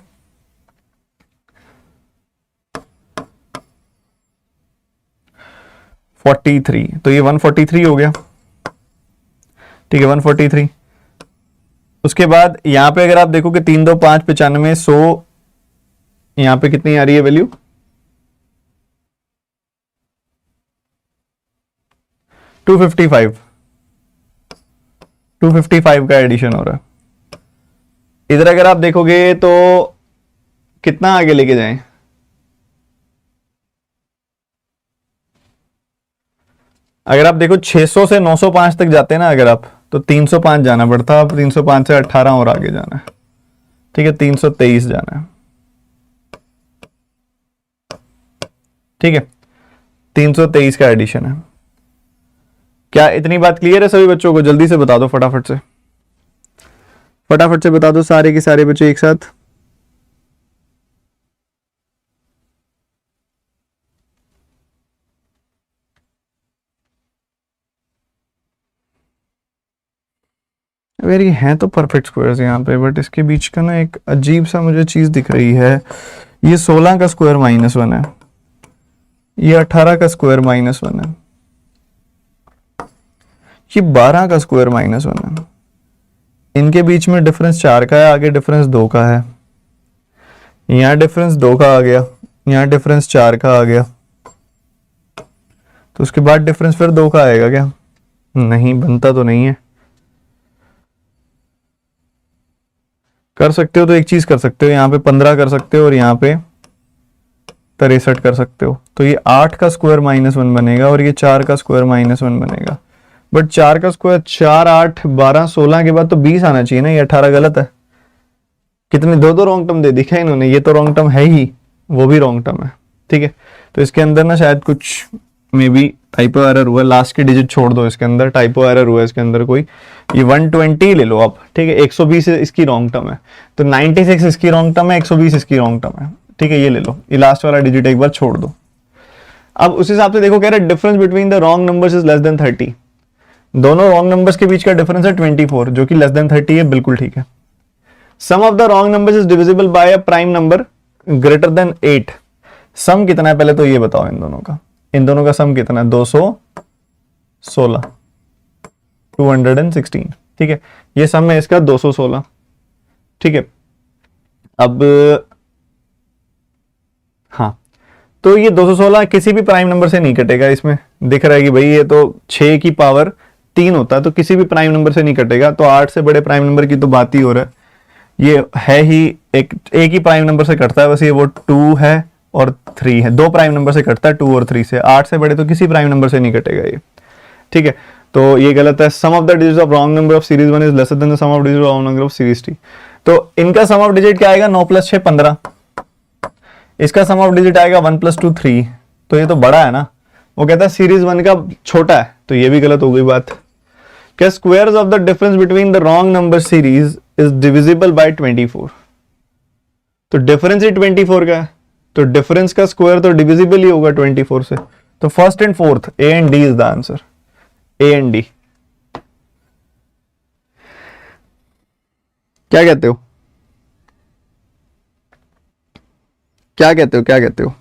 43, तो ये 143 हो गया। ठीक है, 143। उसके बाद यहां पे अगर आप देखोगे 3 2 5 95 100, यहां पे कितनी आ रही है वैल्यू? 255, 255 का एडिशन हो रहा है। इधर अगर आप देखोगे तो कितना आगे लेके जाएं? अगर आप देखो 600 से 905 तक जाते हैं ना अगर आप, तो 305 जाना पड़ता, अब 305 से 18 और आगे जाना है। ठीक है, 323 जाना है। ठीक है, 323 का एडिशन है। क्या इतनी बात क्लियर है सभी बच्चों को? जल्दी से बता दो, फटाफट से, फटाफट से बता दो सारे के सारे बच्चे एक साथ। वेरी हैं तो परफेक्ट स्क्वायर्स यहाँ पे, बट इसके बीच का ना एक अजीब सा मुझे चीज दिख रही है। ये 16 का स्क्वायर -1 है, ये 18 का स्क्वायर -1 है, ये 12 का स्क्वायर -1 है, इनके बीच में डिफरेंस 4 का है, आगे डिफरेंस 2 का है, यहाँ डिफरेंस 2 का आ गया, यहाँ डिफरेंस 4 का आ गया, तो उसके बाद डिफरेंस फिर 2 का आएगा क्या? नहीं, बनता तो नहीं है। कर सकते हो तो एक चीज कर सकते हो, यहाँ पे 15 कर सकते हो और यहाँ पे 63 कर सकते हो, तो ये 8 का स्क्वायर -1 बनेगा और ये 4 का स्क्वायर -1 बनेगा। बट 4 का स्क्वायर 4, 8, 12, 16 के बाद तो 20 आना चाहिए ना, ये 18 गलत है। कितने दो रॉन्ग टर्म दे दिखा इन्होंने, ये तो रॉन्ग टर्म है ही, वो भी रॉन्ग टर्म है। ठीक है, तो इसके अंदर ना शायद कुछ मे बी टाइपो एरर हुआ, लास्ट के डिजिट छोड़ दो, इसके अंदर टाइपो एरर हुआ इसके अंदर कोई। ये 120 ले लो आप, ठीक है, 120 इसकी रॉन्ग टर्म है, तो 96 इसकी रॉन्ग टर्म है, 120 इसकी रॉन्ग टर्म है। ठीक है, ये ले लो, ये लास्ट वाला डिजिट एक बार छोड़ दो। अब उस हिसाब से देखो, कह रहा है difference between the wrong numbers is less than 30। दोनों रॉन्ग नंबर्स के बीच का डिफरेंस है 24, जो कि लेस देन 30 है, बिल्कुल ठीक है। Sum of the wrong numbers is divisible by a prime number greater than 8। Sum कितना है पहले तो ये बताओ, इन दोनों का सम कितना है? 216, 216। ठीक है, ये सम है इसका 216। ठीक है, अब हाँ, तो ये 216 किसी भी प्राइम नंबर से नहीं कटेगा। इसमें दिख रहा है कि भाई ये तो 6 की पावर 3 होता है, तो किसी भी प्राइम नंबर से नहीं कटेगा, तो 8 से बड़े प्राइम नंबर की तो बात ही हो रहा है। ये है ही एक ही प्राइम नंबर से कटता है, बस ये वो 2 है और 3 है, 2 प्राइम नंबर से कटता है, 2 और 3 से। 8 से बड़े तो किसी प्राइम नंबर से नहीं कटेगा ये। ठीक है, तो ये गलत है। Sum of the digits of wrong number of series 1 is lesser than the sum of digits of wrong number of series 2। तो इनका सम ऑफ डिजिट क्या आएगा? 9 + 6 15। इसका सम ऑफ डिजिट आएगा 1 + 2 3। तो ये तो बड़ा है ना, वो कहता है सीरीज 1 का छोटा है, तो ये भी गलत हो गई बात। क्या squares of the difference between the wrong number series is divisible bye 24। तो डिफरेंस ही 24 का है, तो डिफरेंस का स्क्वायर तो डिविजिबल ही होगा 24 से। तो first and fourth, A and D is the answer, A and D. क्या कहते हो? क्या कहते हो? क्या कहते हो?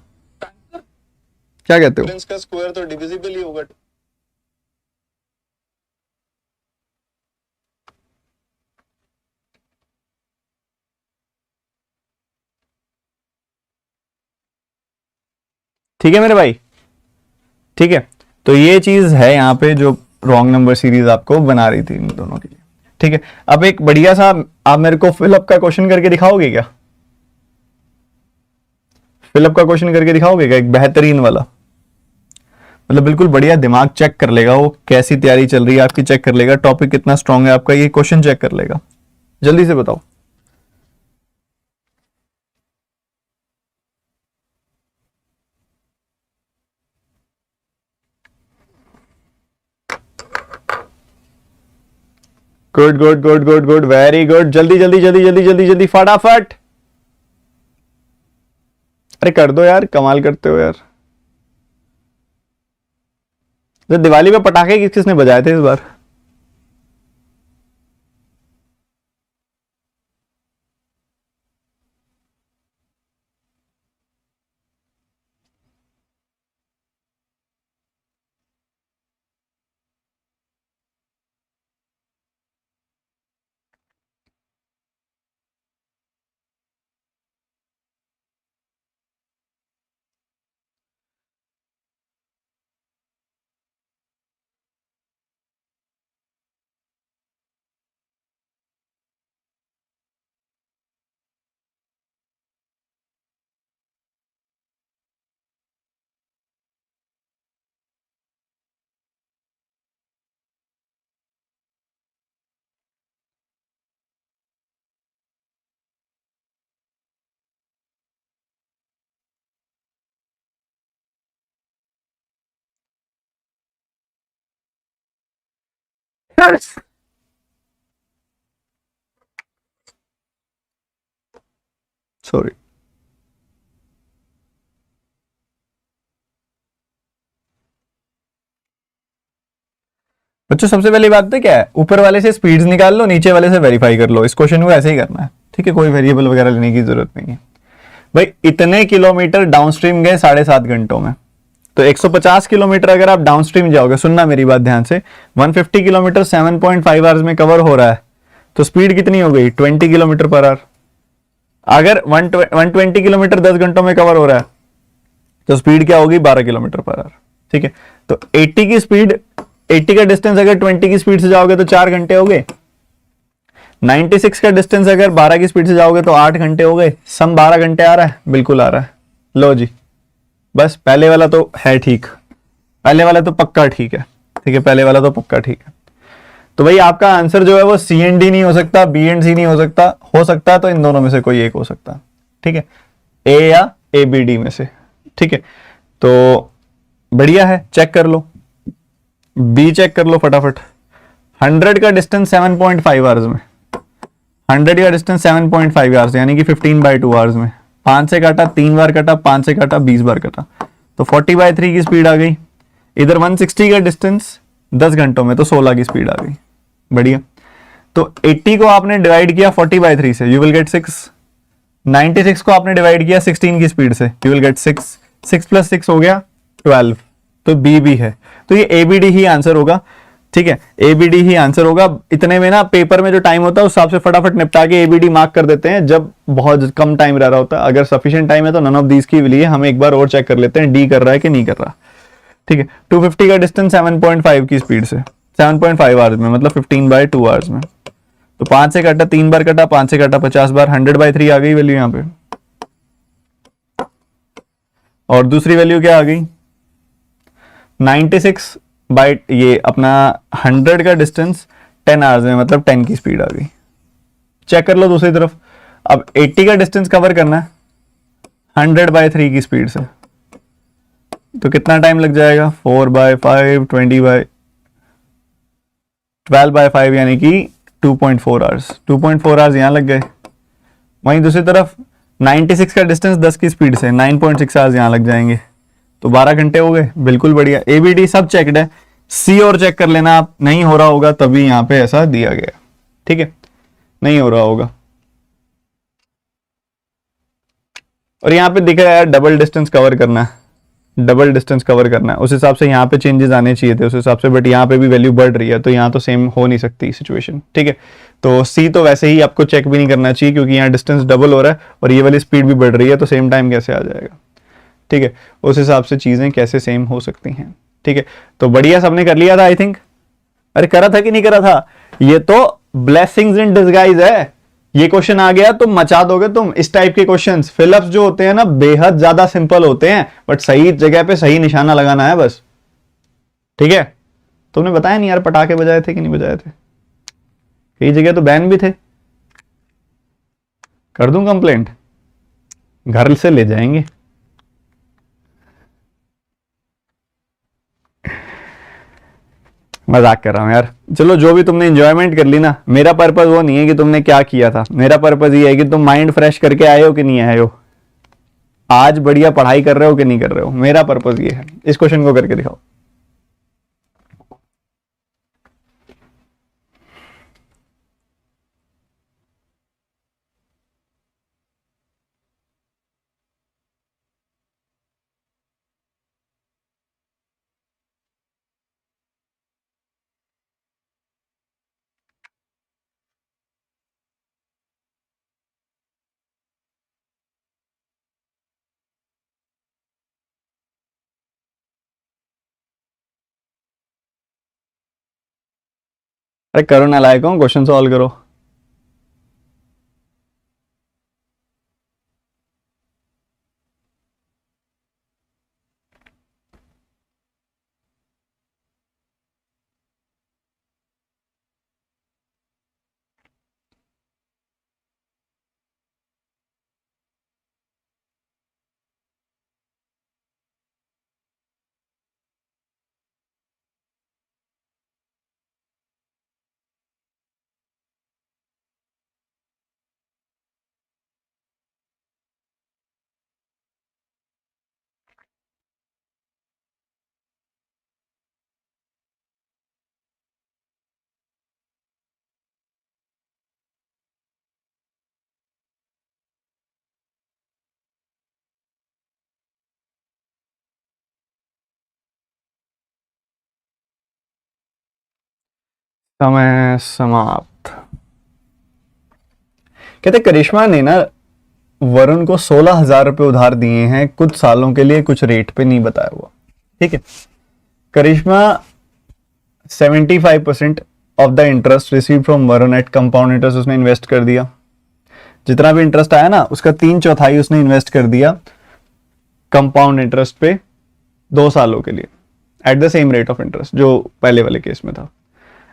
क्या कहते हो? डिफरेंस का स्क्वायर तो डिविजिबल ही होगा। ठीक है मेरे भाई, ठीक है, तो ये चीज है यहाँ पे जो रॉन्ग नंबर सीरीज आपको बना रही थी इन दोनों के लिए। ठीक है, अब एक बढ़िया सा आप मेरे को फिलअप का क्वेश्चन करके दिखाओगे क्या? फिलअप का क्वेश्चन करके दिखाओगे क्या, एक बेहतरीन वाला, मतलब बिल्कुल बढ़िया, दिमाग चेक कर लेगा वो, कैसी तैयारी चल रही है आपकी चेक कर लेगा, टॉपिक कितना स्ट्रांग है आपका, ये क्वेश्चन चेक कर लेगा। जल्दी से बताओ। Good good good good good, very good, जल्दी जल्दी जल्दी जल्दी जल्दी जल्दी फटाफट। अरे कर दो यार, कमाल करते हो यार। तो दिवाली पे पटाखे किसने बजाए थे इस बार? सॉरी। बच्चों सबसे पहली बात तो क्या है, ऊपर वाले से स्पीड्स निकाल लो, नीचे वाले से वेरीफाई कर लो। इस क्वेश्चन को ऐसे ही करना है, ठीक है, कोई वेरिएबल वगैरह लेने की जरूरत नहीं है। भाई इतने किलोमीटर डाउनस्ट्रीम गए 7.5 घंटों में, तो 150 किलोमीटर अगर आप डाउनस्ट्रीम जाओगे, सुनना मेरी बात ध्यान से, 150 किलोमीटर 7.5 आवर्स में कवर हो रहा है, तो स्पीड कितनी हो गई 20 किलोमीटर पर आवर। अगर 120 किलोमीटर 10 घंटों में कवर हो रहा है तो स्पीड क्या होगी 12 किलोमीटर पर आवर। ठीक है, तो 80 की स्पीड, 80 का डिस्टेंस अगर 20 की स्पीड से जाओगे तो 4 घंटे हो गए। 96 का डिस्टेंस अगर 12 की स्पीड से जाओगे तो 8 घंटे हो गए। सम 12 घंटे आ रहा है, बिल्कुल आ रहा है। लो जी, बस पहले वाला तो है ठीक, पहले वाला तो पक्का ठीक है। ठीक है, पहले वाला तो पक्का ठीक है। तो भाई आपका आंसर जो है वो सी एंड डी नहीं हो सकता, बी एंड सी नहीं हो सकता, हो सकता है तो इन दोनों में से कोई एक हो सकता। ठीक है, ए या ए बी डी में से। ठीक है, तो बढ़िया है, चेक कर लो, बी चेक कर लो फटाफट। 100 का डिस्टेंस 7.5 आवर्स में, 100 का डिस्टेंस 7.5 आवर्स यानी कि 15/2 आवर्स में। 5 से काटा 3 बार काटा, 5 से काटा 20 बार काटा, तो 40/3 की स्पीड आ गई। इधर 160 का डिस्टेंस 10 घंटों में, तो 16 की स्पीड आ गई। बढ़िया, तो 80 को आपने डिवाइड किया 40/3 से, यू विल गेट 6। 96 को आपने डिवाइड किया 16 की स्पीड से, यू विल गेट 6। 6 + 6 हो गया 12, तो बी भी है। तो ये एबीडी ही आंसर होगा। ठीक है, एबीडी ही आंसर होगा। इतने में ना पेपर में जो टाइम होता है उस हिसाब से फटाफट निपटा के एबीडी मार्क कर देते हैं जब बहुत कम टाइम रह रहा होता है। अगर सफिशिएंट टाइम है तो नन ऑफ दीज के लिए हम एक बार और चेक कर लेते हैं डी कर रहा है कि नहीं कर रहा। ठीक है, 250 का डिस्टेंस 7.5 की स्पीड से, 7.5 आवर्स में, मतलब 15/2 आवर्स में। तो 5 से काटा 3 बार काटा, 5 से काटा 50 बार, 100/3 आ गई वैल्यू यहां पे। और दूसरी वैल्यू क्या आ गई 96 बाई ये अपना 100 का डिस्टेंस 10 आवर्स में, मतलब 10 की स्पीड आ गई। चेक कर लो दूसरी तरफ। अब 80 का डिस्टेंस कवर करना है 100/3 की स्पीड से, तो कितना टाइम लग जाएगा 4/5, 12/5 यानी कि 2.4 आवर्स। 2.4 आवर्स यहां लग गए। वहीं दूसरी तरफ 96 का डिस्टेंस 10 की स्पीड से 9.6 आवर्स यहां लग जाएंगे, तो 12 घंटे हो गए। बिल्कुल बढ़िया, एबीडी सब चेकड है। सी और चेक कर लेना आप, नहीं हो रहा होगा तभी यहां पे ऐसा दिया गया। ठीक है, नहीं हो रहा होगा। और यहां पे दिख रहा है डबल डिस्टेंस कवर करना है, डबल डिस्टेंस कवर करना है, उस हिसाब से यहाँ पे चेंजेस आने चाहिए थे उस हिसाब से, बट यहाँ पे भी वैल्यू बढ़ रही है तो यहाँ तो सेम हो नहीं सकती सिचुएशन। ठीक है, तो सी तो वैसे ही आपको चेक भी नहीं करना चाहिए क्योंकि यहाँ डिस्टेंस डबल हो रहा है और ये वाली स्पीड भी बढ़ रही है, तो सेम टाइम कैसे आ जाएगा। ठीक है, उस हिसाब से चीजें कैसे सेम हो सकती हैं। ठीक है, तो बढ़िया, सबने कर लिया था आई थिंक। अरे करा था कि नहीं करा था, ये तो ब्लेसिंग्स इन डिस्गाइज है। ये क्वेश्चन आ गया तो मचा दोगे तुम। इस टाइप के क्वेश्चंस फिलअप्स जो होते हैं ना बेहद ज्यादा सिंपल होते हैं, बट सही जगह पे सही निशाना लगाना है बस। ठीक है, तुमने बताया नहीं यार पटाखे बजाए थे कि नहीं बजाए थे, कई जगह तो बैन भी थे। कर दूं कंप्लेंट, घर से ले जाएंगे। मजाक कर रहा हूं यार, चलो जो भी तुमने इंजॉयमेंट कर ली ना, मेरा पर्पज वो नहीं है कि तुमने क्या किया था, मेरा पर्पज ये है कि तुम माइंड फ्रेश करके आए हो कि नहीं आए हो, आज बढ़िया पढ़ाई कर रहे हो कि नहीं कर रहे हो। मेरा पर्पज ये है। इस क्वेश्चन को करके दिखाओ। अरे करो ना लायक हूं, क्वेश्चन सॉल्व करो। समय समाप्त। कहते करिश्मा ने ना वरुण को 16,000 रुपए उधार दिए हैं कुछ सालों के लिए, कुछ रेट पे नहीं बताया हुआ। ठीक है, Karishma 75% of the interest receive from Varun at compound interest उसने इन्वेस्ट कर दिया। जितना भी इंटरेस्ट आया ना उसका 3/4 उसने इन्वेस्ट कर दिया कंपाउंड इंटरेस्ट पे 2 सालों के लिए at the same rate of interest जो पहले वाले केस में था।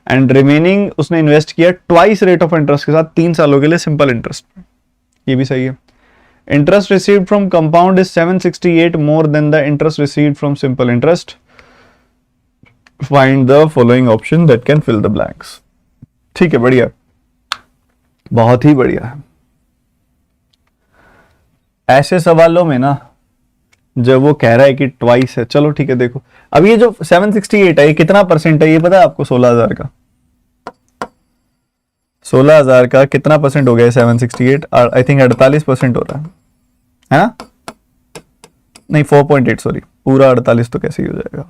एंड रिमेनिंग उसने इन्वेस्ट किया ट्वाइस रेट ऑफ इंटरेस्ट के साथ 3 सालों के लिए सिंपल इंटरेस्ट पे। ये भी सही है। Interest received from compound is 768 more than the interest received from simple interest. Find the following option that can fill the blanks. ठीक है, बढ़िया, बहुत ही बढ़िया है। ऐसे सवालों में ना जब वो कह रहा है कि ट्वाइस है, चलो ठीक है, देखो अब ये जो 768 है ये कितना परसेंट है ये पता है आपको? 16,000 का। 16,000 का कितना परसेंट हो गया 768? आई थिंक 48% हो रहा है ना? नहीं 4.8, सॉरी, पूरा 48 तो कैसे ही हो जाएगा।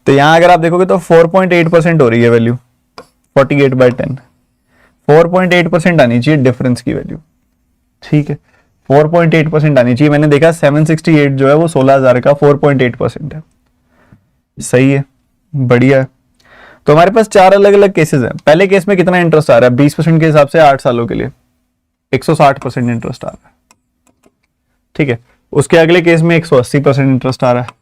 तो यहां अगर आप देखोगे तो 4.8% हो रही है वैल्यू, 48/10। 4.8% आनी चाहिए डिफरेंस की वैल्यू। ठीक है, 4.8% आनी चाहिए। मैंने देखा 768 जो है वो 16,000 का 4.8% है। सही है, बढ़िया है। तो हमारे पास 4 अलग अलग केसेस हैं। पहले केस में कितना इंटरेस्ट आ रहा है? 20% के हिसाब से 8 सालों के लिए 160% इंटरेस्ट आ रहा है। ठीक है, उसके अगले केस में 180% इंटरेस्ट आ रहा है।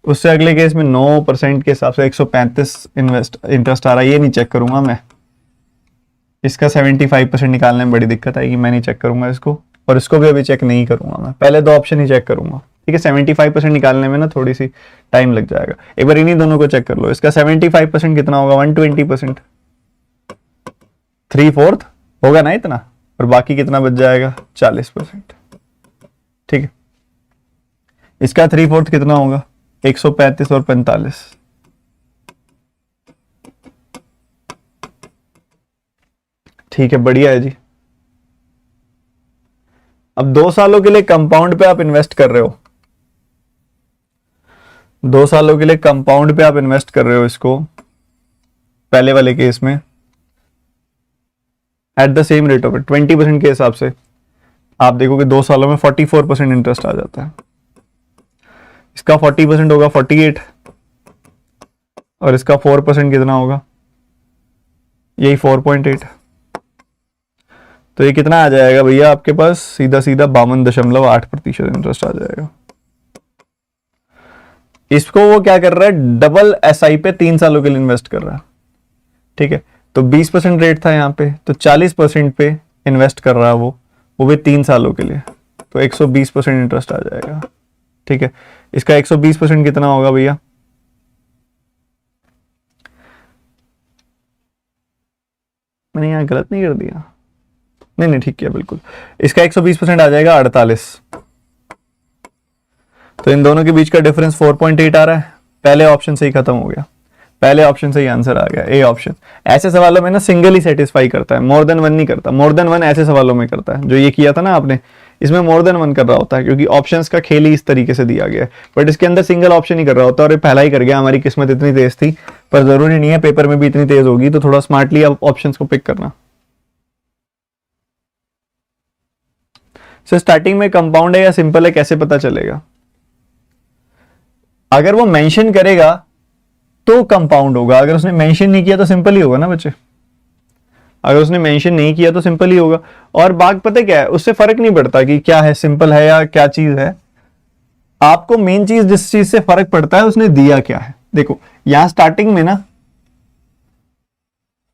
उससे अगले केस में 9% के हिसाब से 135 इंटरेस्ट आ रहा है। ये नहीं चेक करूंगा मैं, इसका 75% निकालने में बड़ी दिक्कत आएगी, मैं नहीं चेक करूंगा इसको, और इसको भी अभी चेक नहीं करूंगा मैं, पहले 2 ऑप्शन ही चेक करूंगा। ठीक है, 75% निकालने में ना थोड़ी सी टाइम लग जाएगा। एक बार इन्हीं दोनों को चेक कर लो। इसका 75% कितना होगा? 120%, 3/4 होगा ना इतना, और बाकी कितना बच जाएगा? 40%। ठीक है, इसका 3/4 कितना होगा? 135 और 45। ठीक है, बढ़िया है जी। अब 2 सालों के लिए कंपाउंड पे आप इन्वेस्ट कर रहे हो, 2 सालों के लिए कंपाउंड पे आप इन्वेस्ट कर रहे हो इसको, पहले वाले केस में at the same rate of 20% के हिसाब से आप देखोगे 2 सालों में 44% इंटरेस्ट आ जाता है। इसका 40% होगा 48, और इसका 4% कितना होगा? यही 4.8। तो ये कितना आ जाएगा भैया आपके पास? सीधा सीधा 52.8% इंटरेस्ट आ जाएगा। इसको वो क्या कर रहा है? डबल एसआई पे 3 सालों के लिए इन्वेस्ट कर रहा है। ठीक है, तो 20% रेट था यहाँ पे, तो 40% पे इन्वेस्ट कर रहा है वो भी 3 सालों के लिए, तो 120% इंटरेस्ट आ जाएगा। ठीक है, इसका 120% कितना होगा भैया? मैंने यहाँ गलत नहीं कर दिया? नहीं ठीक किया, बिल्कुल। इसका 120% आ जाएगा 48। तो इन दोनों के बीच का डिफरेंस 4.8 आ रहा है। पहले ऑप्शन से ही खत्म हो गया, पहले ऑप्शन से ही आंसर आ गया, ए ऑप्शन। ऐसे सवालों में ना सिंगल ही सेटिस्फाई करता है, मोर देन वन नहीं करता। मोर देन वन ऐसे सवालों में करता है, जो ये किया था ना आपने, इसमें मोर देन वन कर रहा होता है, क्योंकि ऑप्शंस का खेल ही इस तरीके से दिया गया है। बट इसके अंदर सिंगल ऑप्शन ही कर रहा होता है, और ये पहला ही कर गया। हमारी किस्मत इतनी तेज थी, पर जरूरी नहीं है पेपर में भी इतनी तेज होगी, तो थोड़ा स्मार्टली आप ऑप्शन को पिक करना। सर स्टार्टिंग में कंपाउंड है या सिंपल है कैसे पता चलेगा? अगर वो मेंशन करेगा तो कंपाउंड होगा, अगर उसने मेंशन नहीं किया तो सिंपल ही होगा ना बच्चे। अगर उसने मेंशन नहीं किया तो सिंपल ही होगा। और बात पता क्या है, उससे फर्क नहीं पड़ता कि क्या है, सिंपल है या क्या चीज है। आपको मेन चीज जिस चीज से फर्क पड़ता है उसने दिया क्या है। देखो यहां स्टार्टिंग में ना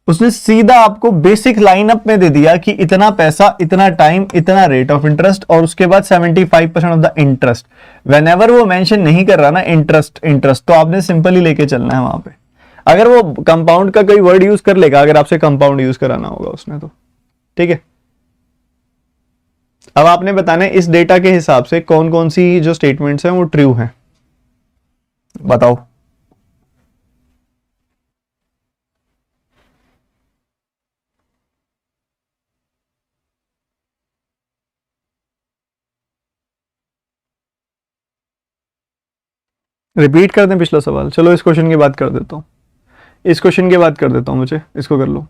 उसने सीधा आपको बेसिक लाइनअप में दे दिया कि इतना पैसा, इतना टाइम, इतना रेट ऑफ इंटरेस्ट, और उसके बाद 75% ऑफ द इंटरेस्ट। व्हेनेवर वो मेंशन नहीं कर रहा ना इंटरेस्ट, तो आपने सिंपल ही लेके चलना है वहां पे। अगर वो कंपाउंड का कोई वर्ड यूज कर लेगा, अगर आपसे कंपाउंड यूज कराना होगा उसने, तो ठीक है। अब आपने बताना है इस डेटा के हिसाब से कौन कौन सी जो स्टेटमेंट्स हैं वो ट्रू हैं, बताओ। रिपीट कर दें पिछला सवाल? चलो इस क्वेश्चन की बात कर देता हूं, इस क्वेश्चन की बात कर देता हूं, मुझे इसको कर लो।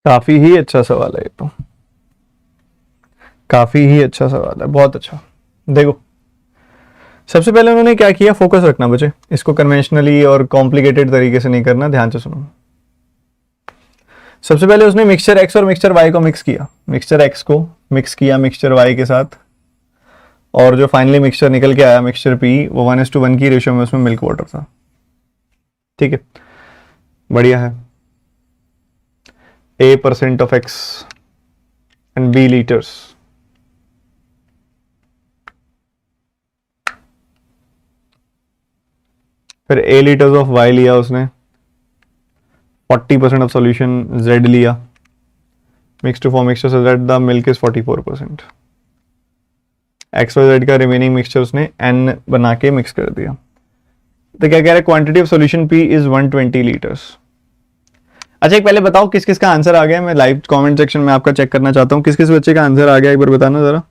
काफी ही अच्छा सवाल है ये तो, काफी ही अच्छा सवाल है, बहुत अच्छा। देखो सबसे पहले उन्होंने क्या किया, फोकस रखना बच्चे, इसको कन्वेंशनली और कॉम्प्लिकेटेड तरीके से नहीं करना, ध्यान से सुनो। सबसे पहले उसने मिक्सचर एक्स और मिक्सचर वाई को मिक्स किया, मिक्सचर एक्स को मिक्स किया मिक्सचर वाई के साथ, और जो फाइनली मिक्सचर निकल के आया मिक्सचर पी, वो 1:1 की रेशियो में उसमें मिल्क वाटर था। ठीक है, बढ़िया है। A% of X and B liters, फिर A liters of Y लिया उसने, 40% of solution Z लिया, mix to form mixture so that the milk is 44%। X और Z का रिमेनिंग मिक्सचर उसने N बना के मिक्स कर दिया। तो क्या कह रहा है, quantity of solution P is 120 litres. अच्छा एक पहले बताओ किस किस का आंसर आ गया, मैं लाइव कमेंट सेक्शन में आपका चेक करना चाहता हूं, किस किस बच्चे का आंसर आ गया, एक बार बताना जरा।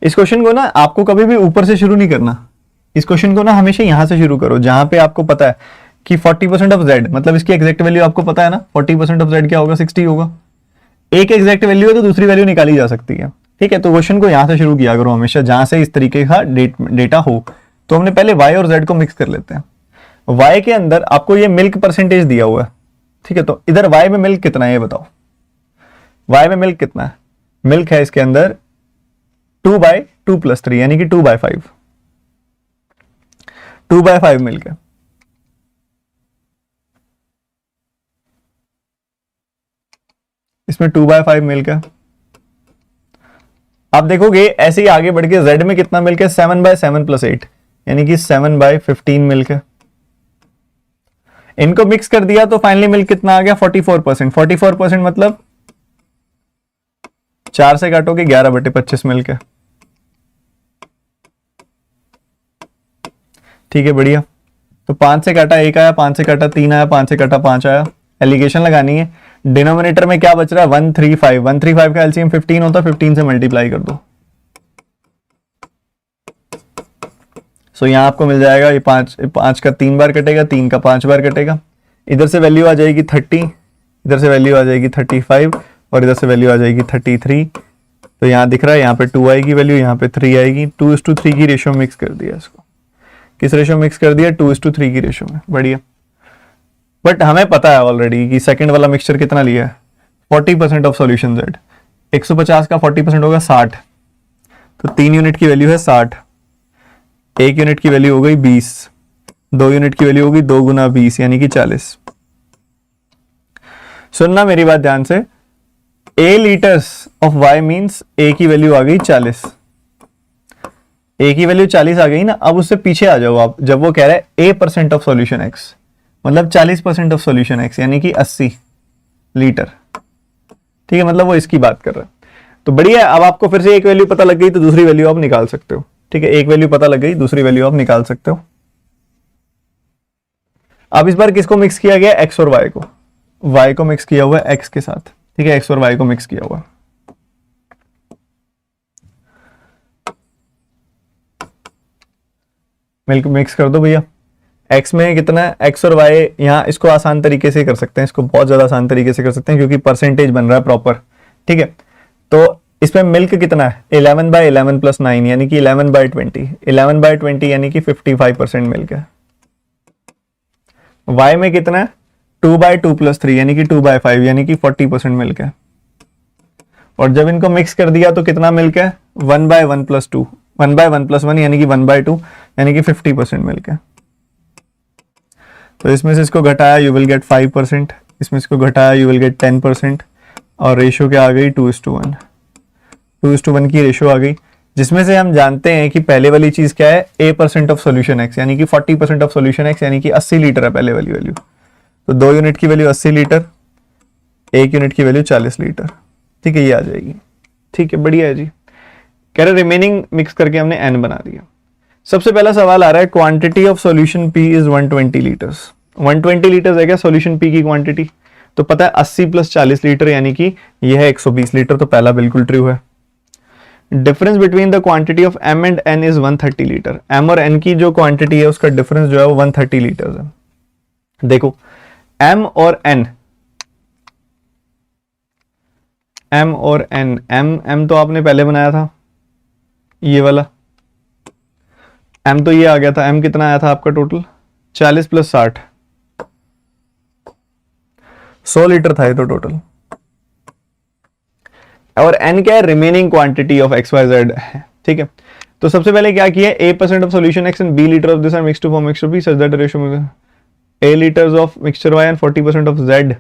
इस क्वेश्चन को ना आपको कभी भी ऊपर से शुरू नहीं करना, इस क्वेश्चन को ना हमेशा यहां से शुरू करो जहां पे आपको पता है कि 40% ऑफ Z, मतलब इसकी एग्जैक्ट वैल्यू आपको पता है ना, 40% ऑफ Z क्या होगा, 60 होगा। एक एग्जैक्ट वैल्यू है तो दूसरी वैल्यू निकाली जा सकती है। ठीक है, तो क्वेश्चन को यहां से शुरू किया करो हमेशा जहां से इस तरीके का डेटा हो। तो हमने पहले Y और Z को मिक्स कर लेते हैं। Y के अंदर आपको ये मिल्क परसेंटेज दिया हुआ है। ठीक है, तो इधर Y में मिल्क कितना है ये बताओ, Y में मिल्क कितना है, मिल्क है इसके अंदर 2/2 + 3 यानी कि 2/5, 2/5 मिल्क है। इसमें 2/5 मिल्क है। आप देखोगे ऐसे ही आगे बढ़ के Z में कितना मिल्क है, 7/7 + 8 यानी कि 7/15 मिल्क है। इनको मिक्स कर दिया तो फाइनली मिल्क कितना आ गया, 44%। 44% मतलब 4 से काटोगे 11/25 मिल्क है। ठीक है, बढ़िया। तो 5 से काटा 1 आया, 5 से काटा 3 आया, 5 से काटा 5 आया। एलिगेशन लगानी है, डिनोमिनेटर में क्या बच रहा है, 135। 135 का एलसीएम 15 होता है, 15 से मल्टीप्लाई कर दो। सो यहां आपको मिल जाएगा ये 5 का 3 बार कटेगा, 3 का 5 बार कटेगा। इधर से वैल्यू आ जाएगी 30, इधर से वैल्यू आ जाएगी 35 और इधर से वैल्यू आ जाएगी 33। तो यहां दिख रहा है, यहाँ पे 2 आएगी वैल्यू, यहाँ पे 3 आएगी। 2:3 की रेशियो मिक्स कर दिया इसको। किस रेशियो मिक्स कर दिया, 2:3 की रेशियो में। बढ़िया, बट हमें पता है ऑलरेडी कि सेकंड वाला मिक्सचर कितना लिया है, 40% ऑफ सॉल्यूशन Z। 150 का 40% होगा 60, तो 3 यूनिट की वैल्यू है 60। 1 यूनिट की वैल्यू हो गई 20, 2 यूनिट की वैल्यू होगी 2 × 20 यानी कि 40। सुनना मेरी बात ध्यान से, A litres of Y means A की वैल्यू आ गई 40। A की वैल्यू 40 आ गई ना, अब उससे पीछे आ जाओ आप, जब वो कह रहा है A% ऑफ सॉल्यूशन X, मतलब 40% ऑफ सॉल्यूशन X यानी कि 80 लीटर। ठीक है, मतलब वो इसकी बात कर रहा है। तो बढ़िया है, अब आपको फिर से एक वैल्यू पता लग गई तो दूसरी वैल्यू आप निकाल सकते हो। ठीक है, एक वैल्यू पता लग गई, दूसरी वैल्यू आप निकाल सकते हो। अब इस बार किसको मिक्स किया गया, X और Y को। Y को मिक्स किया हुआ है X के साथ। ठीक है, X और Y को मिक्स किया हुआ। मिल्क मिक्स कर दो भैया। X में कितना है, X और Y, यहाँ इसको आसान तरीके से कर सकते हैं, इसको बहुत ज्यादा आसान तरीके से कर सकते हैं क्योंकि परसेंटेज बन रहा है प्रॉपर। ठीक है, तो इसमें मिल्क कितना है, 11/11 + 9 यानी कि 11/20। 11/20 यानी कि 55% मिल्क है। Y में कितना है, 2/2 + 3 यानी कि 2/5 यानी कि 40% मिल्क है। और जब इनको मिक्स कर दिया तो कितना मिल्क है, 1/1 + 2, 1/1 + 1 यानी कि 1/2 यानी कि 50% मिल्क है। तो इसमें से इसको घटाया यू विल गेट 5%, इसमें इसको घटाया यू विल गेट 10%, और रेशियो क्या आ गई, 2:1। 2:1 की रेशियो आ गई, जिसमें से हम जानते हैं कि पहले वाली चीज क्या है, A% ऑफ सॉल्यूशन X यानी कि 40% ऑफ सॉल्यूशन X यानी कि 80 लीटर है पहले वाली वैल्यू। तो 2 यूनिट की वैल्यू 80 लीटर, 1 यूनिट की वैल्यू 40 लीटर। ठीक है, ये आ जाएगी। ठीक है, बढ़िया है जी। कह रहे रिमेनिंग मिक्स करके हमने N बना दिया। सबसे पहला सवाल आ रहा है, quantity of solution P is 120 litres. 120 litres है क्या सॉल्यूशन P की क्वांटिटी, तो पता है 80 + 40 लीटर यानी कि यह है 120 लीटर, तो पहला बिल्कुल ट्रू है। Difference between the quantity of m and n is 130 litre. m और n की जो क्वांटिटी है उसका डिफरेंस जो है वो 130 लीटर है। देखो m और n, m और n, m तो आपने पहले बनाया था ये वाला, m तो ये आ गया था, m कितना आया था आपका टोटल 40 प्लस 60, 100 लीटर था ये तो टोटल। और n क्या है, remaining quantity of X Y Z है, ठीक है। तो सबसे पहले क्या किया, a% of solution x and b litre of this are mixed to form mixture b such that the ratio में a litres of mixture y and 40% of z,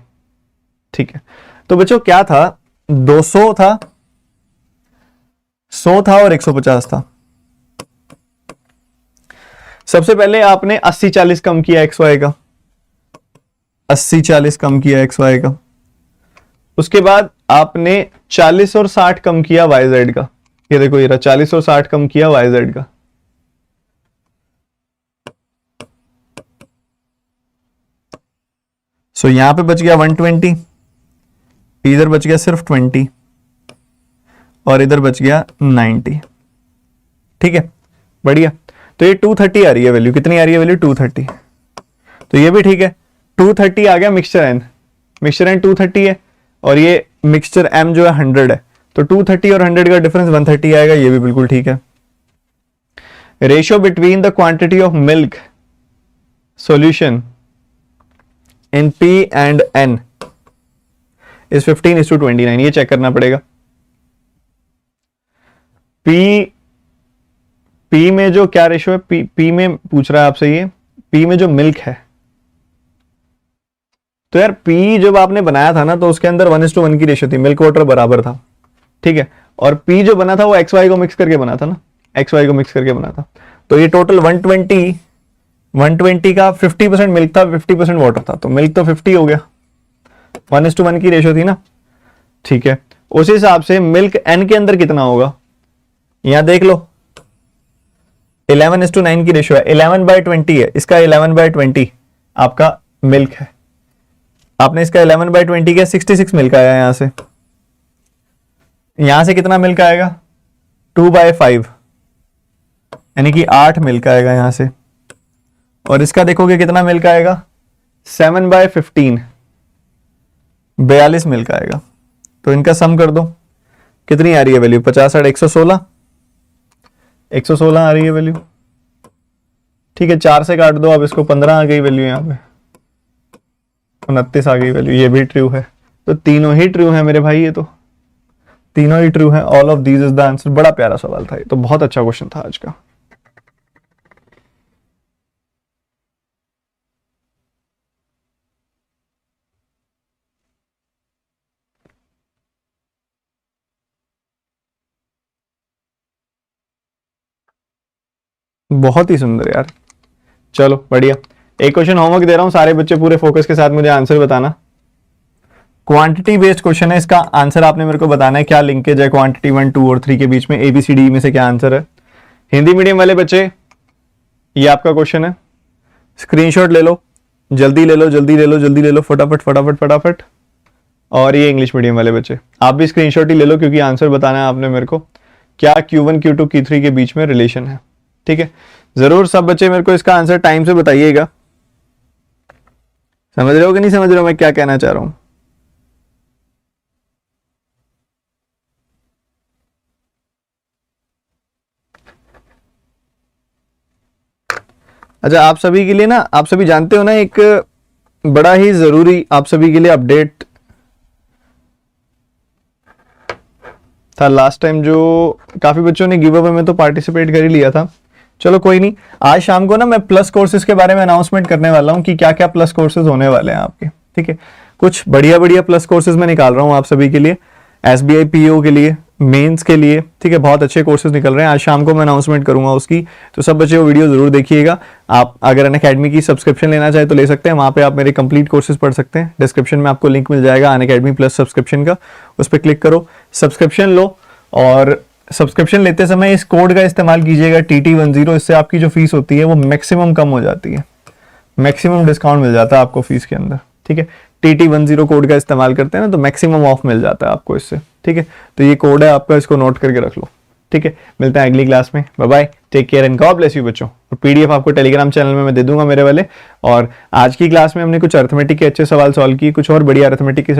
ठीक है। तो बच्चों क्या था, 200 था, 100 था और 150 था। सबसे पहले आपने 80-40 कम किया एक्स वाई का, 80-40 कम किया एक्स वाई का। उसके बाद आपने 40 और 60 कम किया वाई जेड का। ये देखो ये रहा, 40 और 60 कम किया वाई जेड का। सो यहां पे बच गया 120, इधर बच गया सिर्फ 20 और इधर बच गया 90, ठीक है, बढ़िया। तो ये 230 आ रही है वैल्यू, कितनी आ रही है वैल्यू 230। तो ये भी ठीक है, 230 आ गया मिक्सचर एन, मिक्सचर एन 230 है और ये मिक्सचर एम जो है 100 है, तो 230 और 100 का डिफरेंस 130 आएगा, ये भी बिल्कुल ठीक है। Ratio between the quantity of milk solution in P and N is 15:29, ये चेक करना पड़ेगा। P में जो क्या रेशियो है, P में पूछ रहा है आपसे ये, P में जो मिल्क है, तो यार P जब आपने बनाया था ना तो उसके अंदर 1:1 की रेशियो थी, मिल्क वाटर बराबर था, ठीक है। और P जो बना था वो XY को मिक्स करके बना था ना, XY को मिक्स करके बना था। तो ये टोटल 120 का 50% मिल्क था, 50% वाटर था, तो मिल्क तो 50 हो गया, 1:1 की रेशियो थी ना, ठीक है। उस हिसाब से मिल्क N के अंदर कितना होगा, यहां देख लो 11:9 की रेशियो है, 11/20 है, इसका 11/20 आपका मिल्क है, आपने इसका 11/20 किया, 66 मिल्क आया यहां से। यहां से कितना मिल्क आएगा 2/5, यानी कि 8 मिल्क आएगा यहां से। और इसका देखोगे कितना मिल्क आएगा 7/15, 42 मिल्क आएगा। तो इनका सम कर दो, कितनी आ रही है वैल्यू 50 8 116, 116 आ रही है वैल्यू, ठीक है। 4 से काट दो अब इसको, 15 आ गई वैल्यू, यहाँ पे 29 आ गई वैल्यू, ये भी ट्रू है। तो तीनों ही ट्रू है मेरे भाई, ये तो तीनों ही ट्रू है, all of these is the answer. बड़ा प्यारा सवाल था ये तो, बहुत अच्छा क्वेश्चन था आज का। बहुत ही सुंदर यार, चलो बढ़िया। एक क्वेश्चन होमवर्क दे रहा हूं, सारे बच्चे पूरे फोकस के साथ मुझे आंसर बताना। क्वांटिटी बेस्ड क्वेश्चन है, इसका आंसर आपने मेरे को बताना है, क्या लिंकेज है क्वांटिटी 1 2 और 3 के बीच में, ABCD में से क्या आंसर है। हिंदी मीडियम वाले बच्चे ये आपका क्वेश्चन है, स्क्रीनशॉट ले लो, जल्दी ले लो, जल्दी ले लो, जल्दी ले लो, फटाफट फटाफट फटाफट। और ये इंग्लिश मीडियम वाले बच्चे आप भी स्क्रीनशॉट ही ले लो, क्योंकि आंसर बताना है आपने मेरे को, क्या Q1 Q2 Q3 के बीच में रिलेशन है, ठीक है। जरूर सब बच्चे मेरे को इसका आंसर टाइम से बताइएगा। समझ रहे हो कि नहीं समझ रहे हो मैं क्या कहना चाह रहा हूं। अच्छा, आप सभी के लिए ना, आप सभी जानते हो ना, एक बड़ा ही जरूरी आप सभी के लिए अपडेट था लास्ट टाइम, जो काफी बच्चों ने गिव अवे में तो पार्टिसिपेट कर ही लिया था। चलो कोई नहीं, आज शाम को ना मैं प्लस कोर्सेज के बारे में अनाउंसमेंट करने वाला हूं कि क्या क्या प्लस कोर्सेज होने वाले हैं आपके, ठीक है। कुछ बढ़िया बढ़िया प्लस कोर्सेज मैं निकाल रहा हूं आप सभी के लिए, SBI PO के लिए, मेंस के लिए, ठीक है। बहुत अच्छे कोर्सेज निकल रहे हैं, आज शाम को मैं अनाउंसमेंट करूंगा उसकी, तो सब बच्चे वो वीडियो जरूर देखिएगा। आप अगर अनअकैडमी की सब्सक्रिप्शन लेना चाहे तो ले सकते हैं, वहां पे आप मेरे कंप्लीट कोर्सेज पढ़ सकते हैं। डिस्क्रिप्शन में आपको लिंक मिल जाएगा अनअकैडमी प्लस सब्सक्रिप्शन का, उस पर क्लिक करो, सब्सक्रिप्शन लो, और सब्सक्रिप्शन लेते समय इस कोड का इस्तेमाल कीजिएगा TT10, इससे आपकी जो फीस होती है वो मैक्सिमम कम हो जाती है, मैक्सिमम डिस्काउंट मिल जाता है आपको फीस के अंदर, ठीक है। TT10 कोड का इस्तेमाल करते हैं ना तो मैक्सिमम ऑफ मिल जाता है आपको इससे, ठीक है। तो ये कोड है आपका, इसको नोट करके रख लो, ठीक है, मिलते हैं अगली क्लास में। Bye bye, take care and God bless you बच्चों। और पीडीएफ आपको टेलीग्राम चैनल में मैं दे दूंगा मेरे वाले। और आज की क्लास में हमने कुछ अर्थमेटिक के अच्छे सवाल सॉल्व किए, कुछ और बढ़िया अर्थमेटिक के